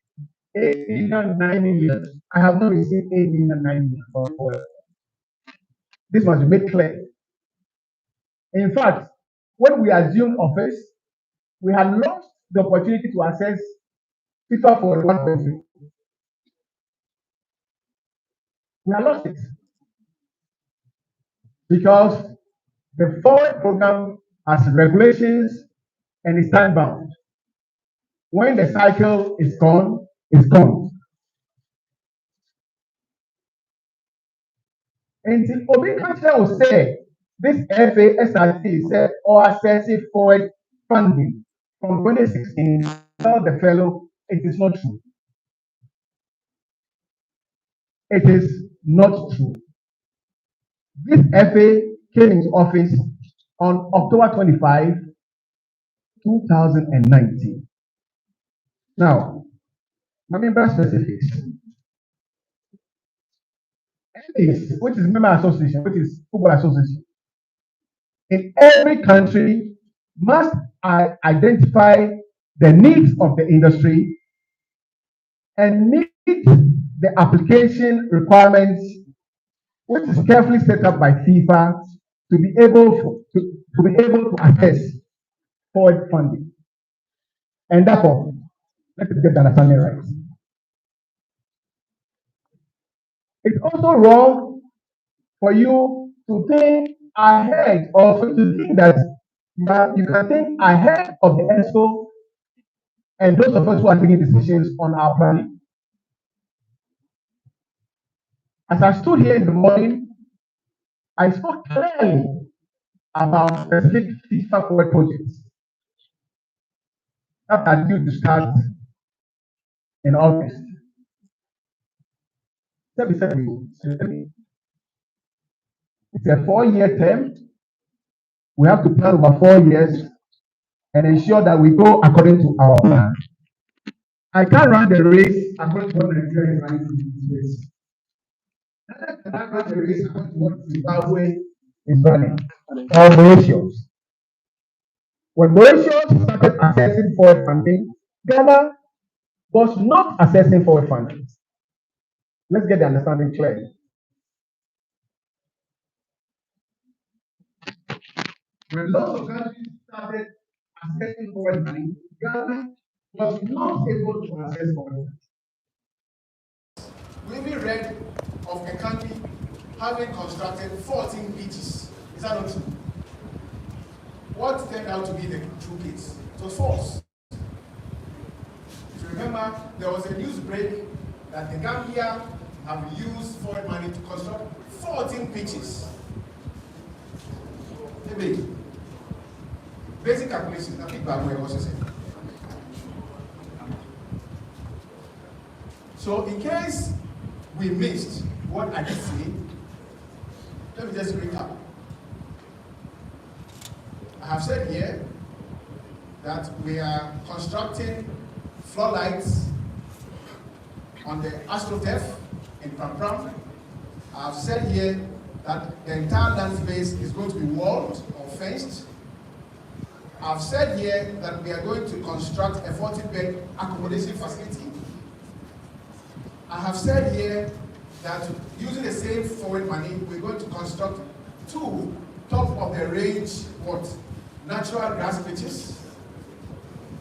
8 million, 9 million. I have not received 8 million, 9 million for oil. This must be made clear. In fact, when we assumed office, we had lost the opportunity to access FIFA for 1.3. We had lost it because the forward program has regulations and is time bound. When the cycle is gone, it's gone. Until Obi Council will say this FASRT said or accessive forward funding from 2016, tell the fellow it is not true. It is not true. This FA came into office on October 25, 2019. Now, member specifics. FAs, which is member association, which is football association, in every country must identify the needs of the industry and meet the application requirements, which is carefully set up by FIFA to be able to access forward funding. And therefore, let's get the understanding right. It's also wrong for you to think ahead or to think that you can think ahead of the ESCO and those of us who are taking decisions on our planning. As I stood here in the morning, I spoke clearly about specific FIFA forward projects that are due to start in August. It's a 4-year term. We have to plan over 4 years and ensure that we go according to our plan. I can't run the race according to what Nigeria is running in this race. I can't run the race according to what Zimbabwe is running, or Mauritius. When Mauritius started accessing forward funding, Ghana was not accessing forward funding. Let's get the understanding clear. When lots of countries started accessing forward money, Ghana was not able to access forward money. We even read of a country having constructed 14 beaches. Is that not true? what turned out to be the true case. It was false. If you remember, there was a news break that the Gambia have used foreign money to construct 14 pitches. Basic calculation, I think Babu also said. So in case we missed what I did say, let me just recap. I have said here that we are constructing floodlights on the AstroTurf in Pram. I have said here that the entire land space is going to be walled or fenced. I've said here that we are going to construct a 40-bed accommodation facility. I have said here that using the same foreign money, we're going to construct 2 top-of-the-range natural grass pitches.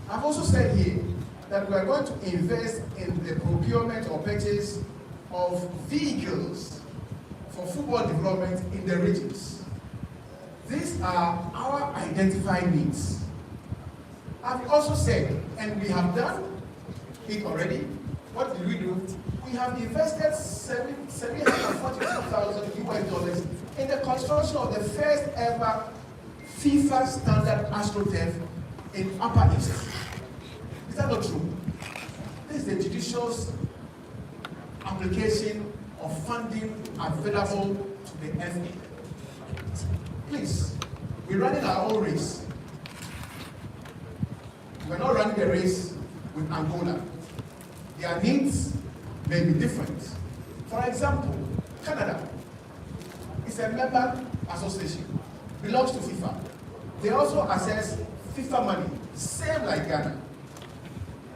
I've also said here that we are going to invest in the procurement or purchase of vehicles for football development in the regions. These are our identified needs. I've also said, and we have done it already, what did we do? We have invested $742,000 in the construction of the first ever FIFA standard AstroTurf in Upper East. Is that not true? This is the judicious application of funding available to the FA. Please, we're running our own race. We're not running the race with Angola. Their needs may be different. For example, Canada is a member association, belongs to FIFA. They also access FIFA money, same like Ghana.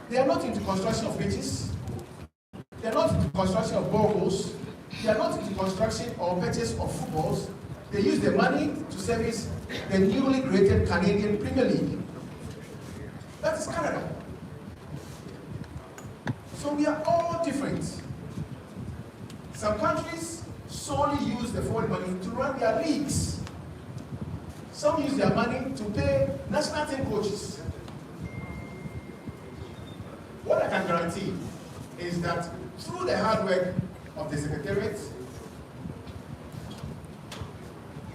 They are not into construction of pitches. They are not into construction of boreholes. They are not into construction or purchase of footballs. They use the money to service the newly created Canadian Premier League. That is Canada. So we are all different. Some countries solely use the foreign money to run their leagues. Some use their money to pay national team coaches. What I can guarantee is that through the hard work of the Secretariat,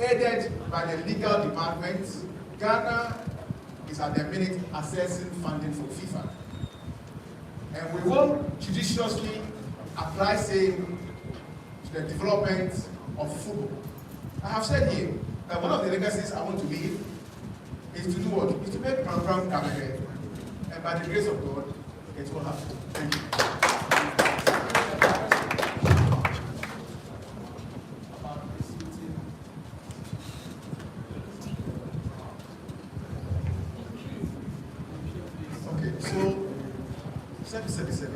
aided by the legal department, Ghana is at the minute assessing funding for FIFA. And we will judiciously apply same to the development of football. I have said here that one of the legacies I want to leave is to do what? Is to make Pram come ahead. And by the grace of God, it will happen. Thank you. Okay, so 777.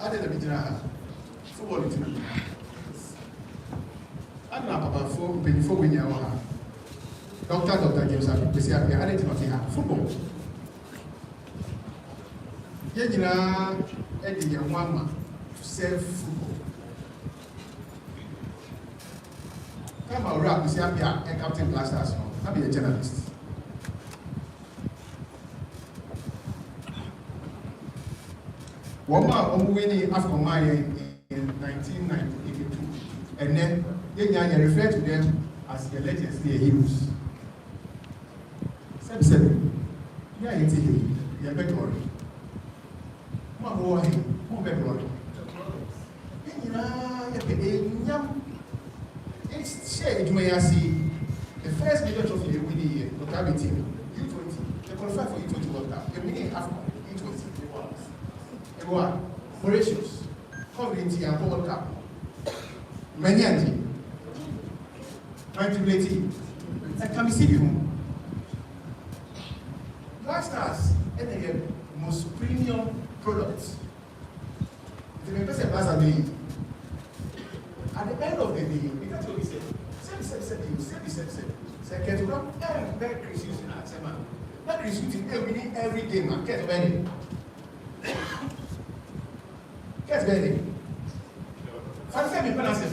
I did a bit football. I'm not about before we know her. Dr. James Appiah, I didn't know football. Yejina Eddie Yamama to serve football. Come out, rap, Appiah, and Captain Blasters. I'll be a journalist. One more winning after my in 1982, and then you refer to them as the legends, the heroes. 7-7. Yeah, it's a hero. You're back glory. More back glory. It's shared, you may see the first major trophy they win here, the Okraku team, U20. They qualify for U20 World Cup. They win Africa, U20. Everyone, Mauritius, Community and World Cup. Manyanji, 1980. And can we see you? Black Stars, and the most premium products. The members of Black Stars, at the end of the day, because what we say, every day, man. Get ready. Get ready. Fancy me, Fancy.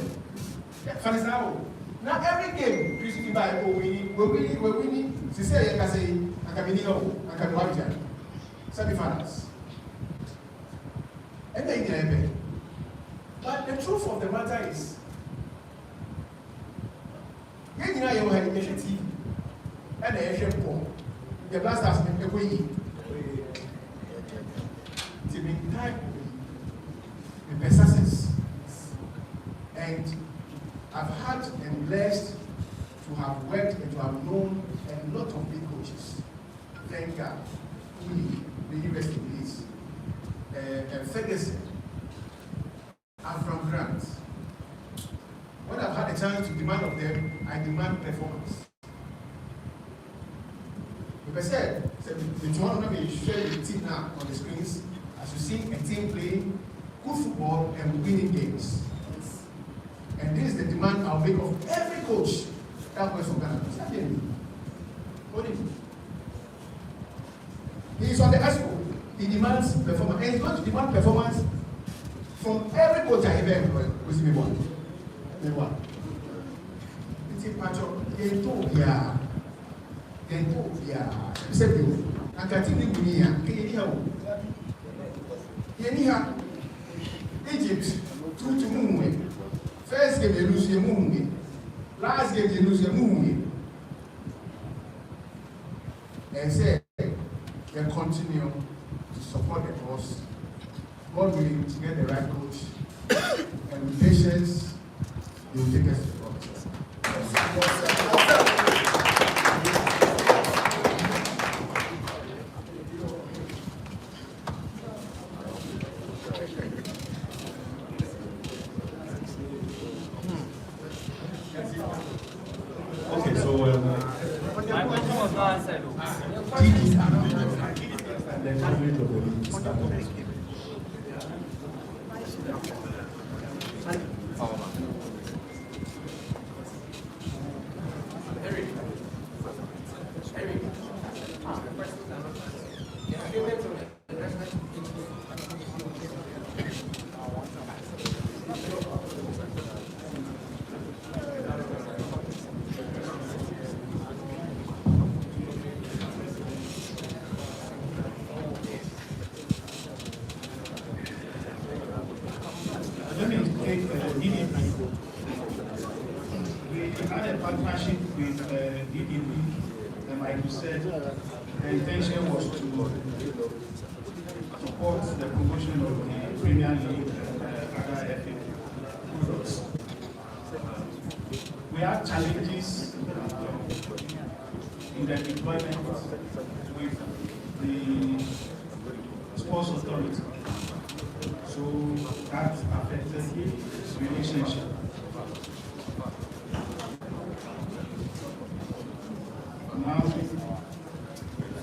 Now every game, Christian by we winning. She say, I say, I can be I can watch them. Semi-finals. And then but the truth of the matter is, you know you have a TV and the Asian poor. The blasters make a way. To be time with success. And I've had and blessed to have worked and to have known a lot of big coaches. Thank God. The university is Ferguson. I'm from Grant. When I've had a chance to demand of them, I demand performance. Like I said, the one of them is showing the team now on the screens. As you see, a team playing good football and winning games. And this is the demand I'll make of every coach that works for Ghana. What do you mean? He is on the expo. He demands performance. And he's going to demand performance from every coach I ever employed. Who's me one? Me one. It's a patch of Ethiopia. Ethiopia. Except you. And continue with me. Anyhow, Egypt, 2-2 First game you lose, you move. Last game you lose, you move. And say, they continue to support the cause. God willing to get the right coach. And with patience, they will take us to Okay, so let me take DDP. We had a partnership with DDP, and like you said, the intention was to support the promotion of the Premier League and other FA products. We have challenges in the deployment with the sports authority. So that affected the relationship. Now,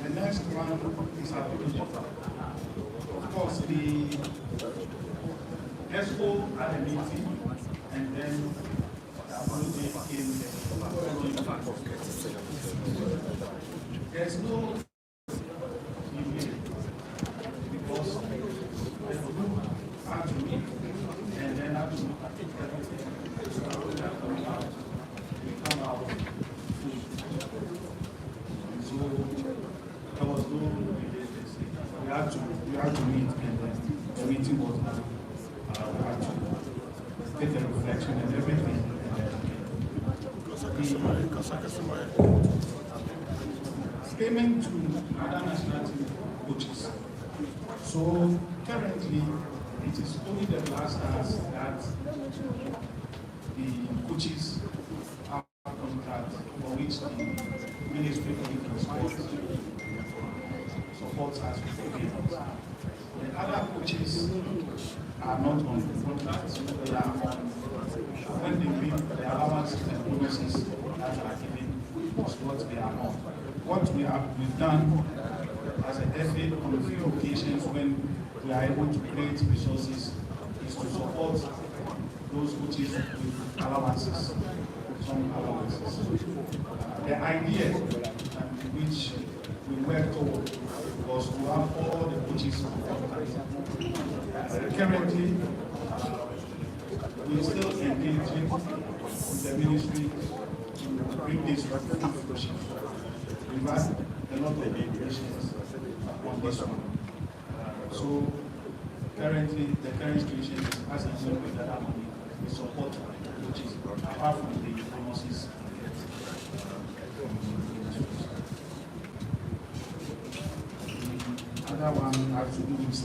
the next one is Appiah. Of course, the ESCO had a meeting, and then there's no email because the group had to meet and then had to come out. And so there was no we had to meet, and then the meeting was we had to take a reflection and everything. Payment to other national team coaches. So currently, it is only the Blasters that the coaches have contract for which the Ministry of Youth and Sport supports us with payments. The other coaches are not on contract, they are on when they pay the allowances and bonuses that are given is what they are on. What we've done as a FA on a few occasions when we are able to create resources is to support those coaches with allowances, some allowances. The idea which we worked toward was to have all the coaches currently we still engaging with the ministry to bring this to fruition. We've had a lot of deliberations on this one. So currently, the current situation is as a result of that money, we support, which is apart from the bonuses. Another one has to do with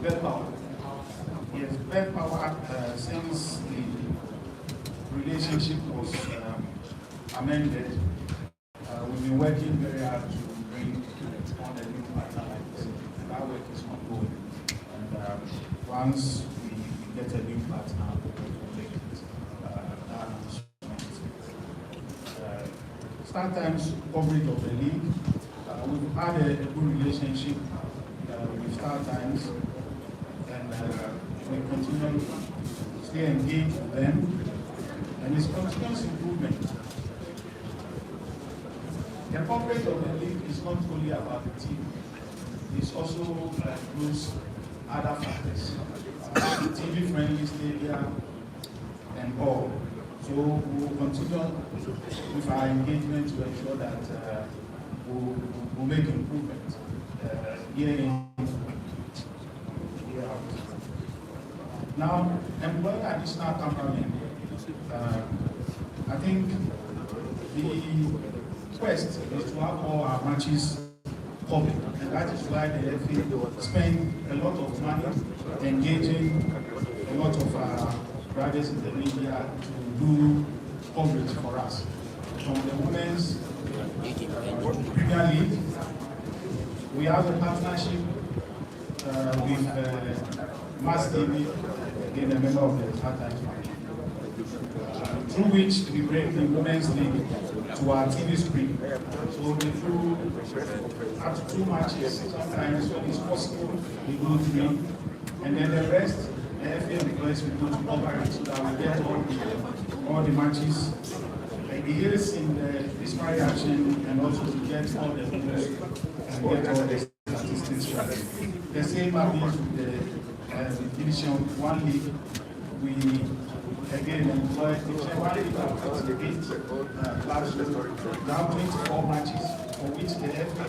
bed power. Yes, bed power, since the relationship was amended, we've been working very hard to bring on a new partner like this. And that work is ongoing. And once we get a new partner, we'll make it that announcement. Sometimes coverage of the league. We've had a good relationship with Star Times, and we continue to stay engaged with them, and it's continuous improvement. The coverage of the league is not only about the team, it's also includes other factors, TV-friendly stadium and all. So we will continue with our engagement to ensure that we'll make improvement year in, year out. Now, employing additional cameramen. I think the quest is to have all our matches covered, and that is why the FA spend a lot of money engaging a lot of our brothers in the media to do coverage for us. From the women's Premier League, we have a partnership with Mass TV, again a member of the Star Times, through which we bring the women's league to our TV screen. So we do up to 2 matches, sometimes when it's possible, we do 3, and then the rest, the FA employees we do to cover it so that we get all the matches. He is in the disparate action and also to get all the news and get all the statistics right. The same happens with the Division 1 league. We again employ Division 1 league of 8 clubs. We have 24 matches for which the FA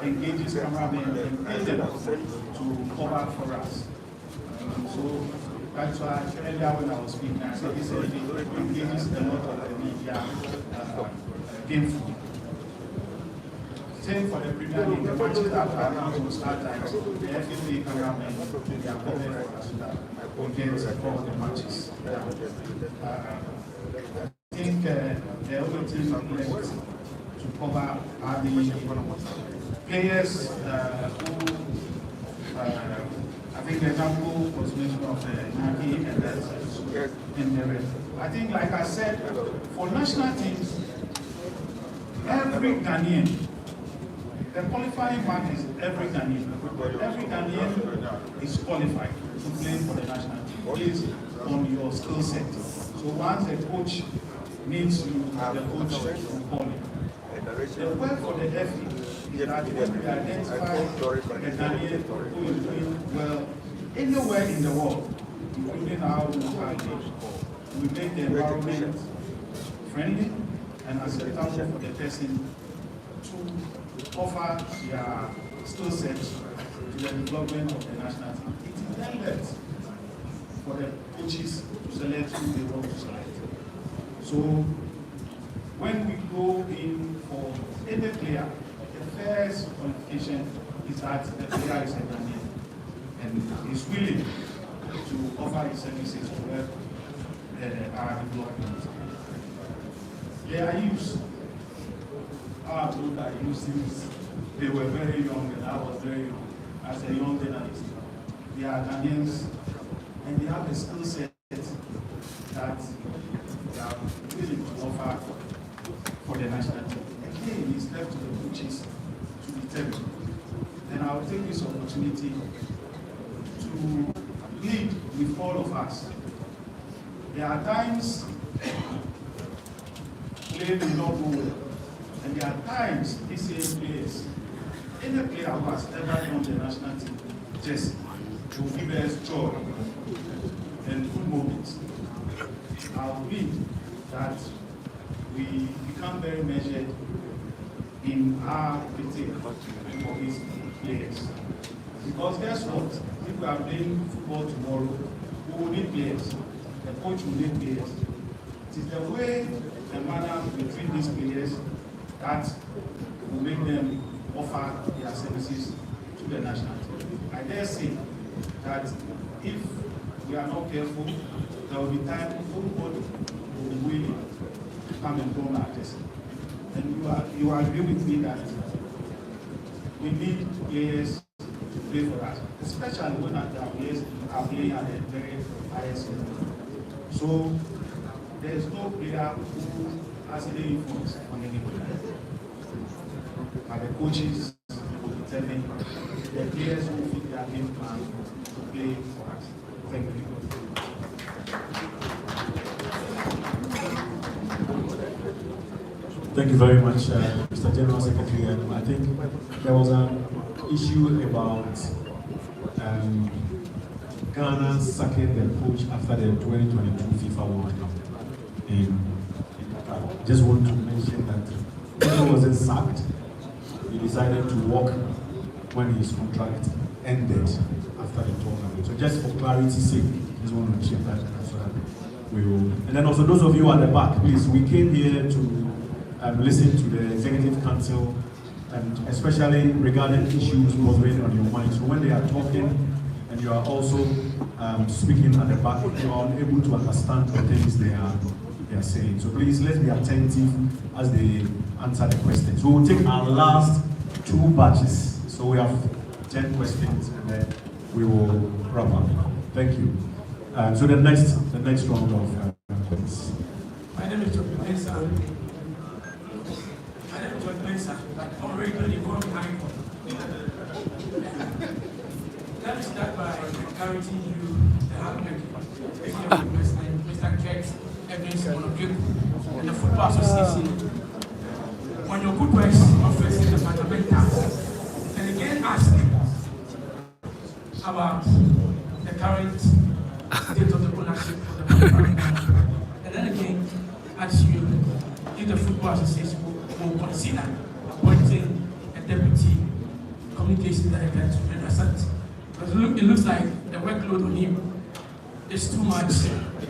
engages cameramen and pays them to cover for us. So that's why earlier when I was speaking, I said this engages a lot of the media gainful. Same for the Premier League, the matches that are now to start times, the FA cameramen, they are covered for us so that we get all the matches. I think the only thing left to cover are the players who I think the example was mentioned of Naki and in the rest. I think, like I said, for national teams, every Ghanaian, the qualifying mark is every Ghanaian. Every Ghanaian is qualified to play for the national team based on your skill set. So once a coach needs you, the coach will call you. The work for the FA is that when we identify a Ghanaian who is doing well anywhere in the world, including our local league, we make the environment friendly and acceptable for the person to offer their skill set to the development of the national team. It is then left for the coaches to select who they want to select. So when we go in for any player, the first qualification is that the player is a Ghanaian and is willing to offer his services to help our development. They are used. Our group are used since they were very young and I was very young. As a young journalist, they are Ghanaians and they have a skill set that they are willing to offer for the national team. Again, it's left to the coaches to determine. And I'll take this opportunity to plead with all of us. There are times players do not go well, and there are times these same players, any player who has ever done the national team, just to give us joy. and good moments. I agree that we become very measured in our critique for these players. Because guess what? If we are playing football tomorrow, we will need players. The coach will need players. It is the way, the manner we treat these players that will make them offer their services to the national team. I dare say that if we are not careful, there will be time everybody will be willing to come and go at us. And you agree with me that we need players to play for us, especially when our players are playing at the very highest level. So there is no player who has any influence on anybody. But the coaches will determine the players who fit their game plan to play for us. Thank you. Thank you very much, Mr. General Secretary. I think there was an issue about Ghana sacking the coach after the 2022 FIFA World Cup. I just want to mention that he wasn't sacked. He decided to walk when his contract ended after the tournament. So just for clarity's sake, I just want to check that so that we will. And then also those of you at the back, please, we came here to listen to the Executive Council, and especially regarding issues bothering on your mind. So when they are talking and you are also speaking at the back, you are able to understand the things they are saying. So please, let's be attentive as they answer the questions. We will take our last 2 batches. So we have 10 questions and then we will wrap up. Thank you. So the next round of questions. My name is Dr. Benson. I'm already going to go behind. Let me start by encouraging you the hard work of Mr. Kex, Okraku, and the Football Association. On your good works of facing the fundamentals, and again ask about the current state of the ownership of the football. And then again ask you if the Football Association will consider appointing a deputy communication director to represent. Because it looks like the workload on him is too much,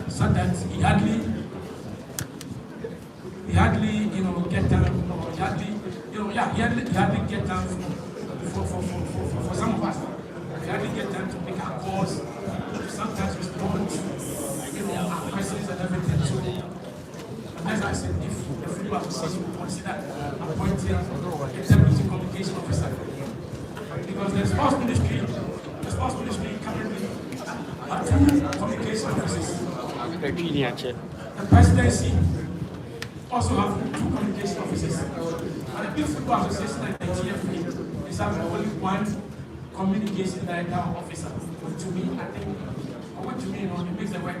so that he hardly get time, or he hardly get time for some of us. He hardly get time to make our calls, sometimes respond, our questions and everything. So, as I said, if the Football Association will consider appointing a deputy communication officer, because the sports ministry currently are 2 communication officers. The presidency also have 2 communication officers. And the big Football Association like the TFA is having only 1 communication director officer. But to me, I think, it makes the work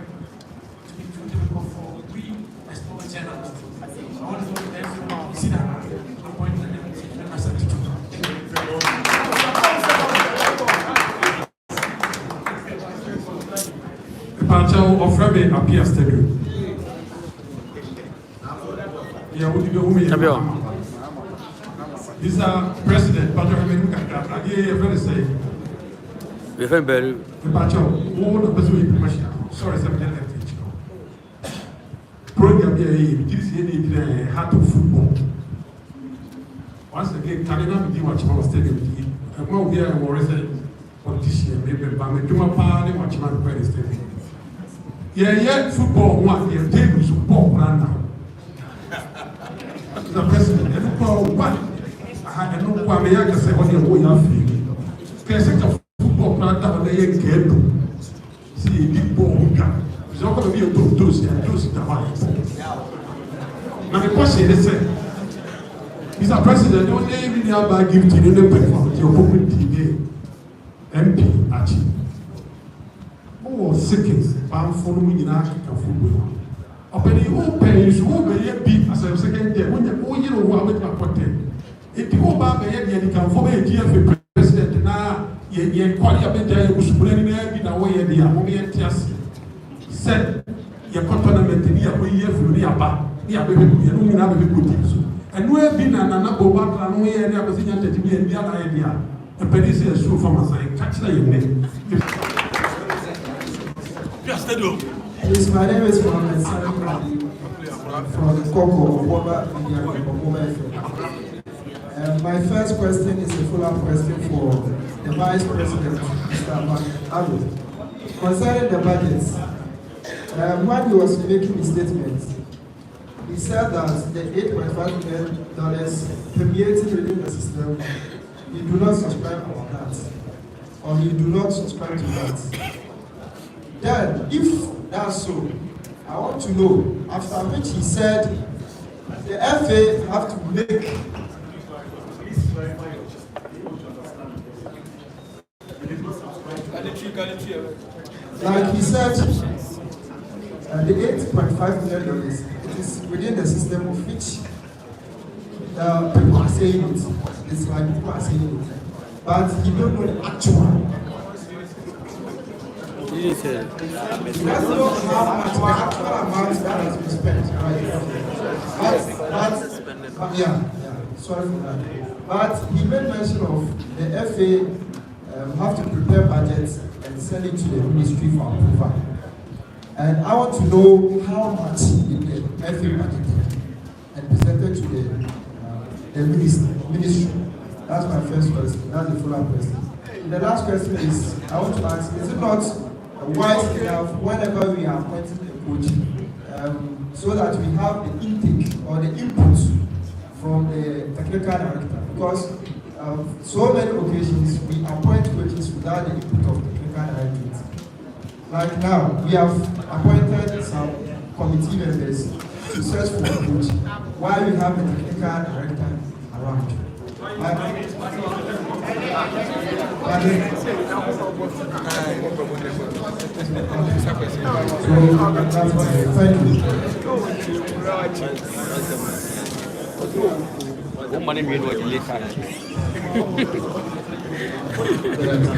to be too difficult for we as sports journalists. I want to know if everyone consider appointing a deputy representative. Departure of Rabbi Appiah Stadium. This is President Departure, all the person sorry, program here, heart of football. Once again, Canada will watch our stadium. And what we are politician, maybe Bama Party, watch my stadium. Yeah, football, one, the table support right now. The president, the football, one. I had no one, I can say, what you're going to feel. Football, not that they get. See, big ball, it's not going to be a those and those the one. Now, the question is, Mr. President, don't even have a gift in the paper, your public TV, MP, Achi. Oh, seconds, I'm following in African football. Open the open is who may be as a second day when the oil will make my content. If you go back, you can form a GFA president now, you quality of the was putting in the way they are moving at Tiasi. said, your tournament, near we have Yaba, near baby, you know, we have a good team. And we have been an Anaboba, and we have never seen to be in the other idea. A pedicure shoe from us, I catch the name. Yes, my name is Mohammed from Coco, my first question is a follow-up question for the Vice President, Mr. Alu. Concerning the budgets, when he was making his statements, he said that the $8.5 million permeating within the system, you do not subscribe to that, or you do not subscribe to that. Then, if that's so, I want to know, after which he said, the FA have to make like he said, the $8.5 million, it is within the system of which people are saying it. It's like people are saying it. But you don't know the actual. He doesn't know how much the actual amount that has been spent. But yeah, sorry for that. But he made mention of the FA have to prepare budgets and send it to the ministry for approval. And I want to know how much the FA budgeted and presented to the ministry. That's my first question. That's the follow-up question. The last question is, I want to ask, is it not wise enough whenever we are appointing a coach, so that we have the intake or the input from the technical director? Because so many occasions we appoint coaches without the input of the technical director. Like now, we have appointed some committee members to search for a coach while we have the technical director around. Thank you.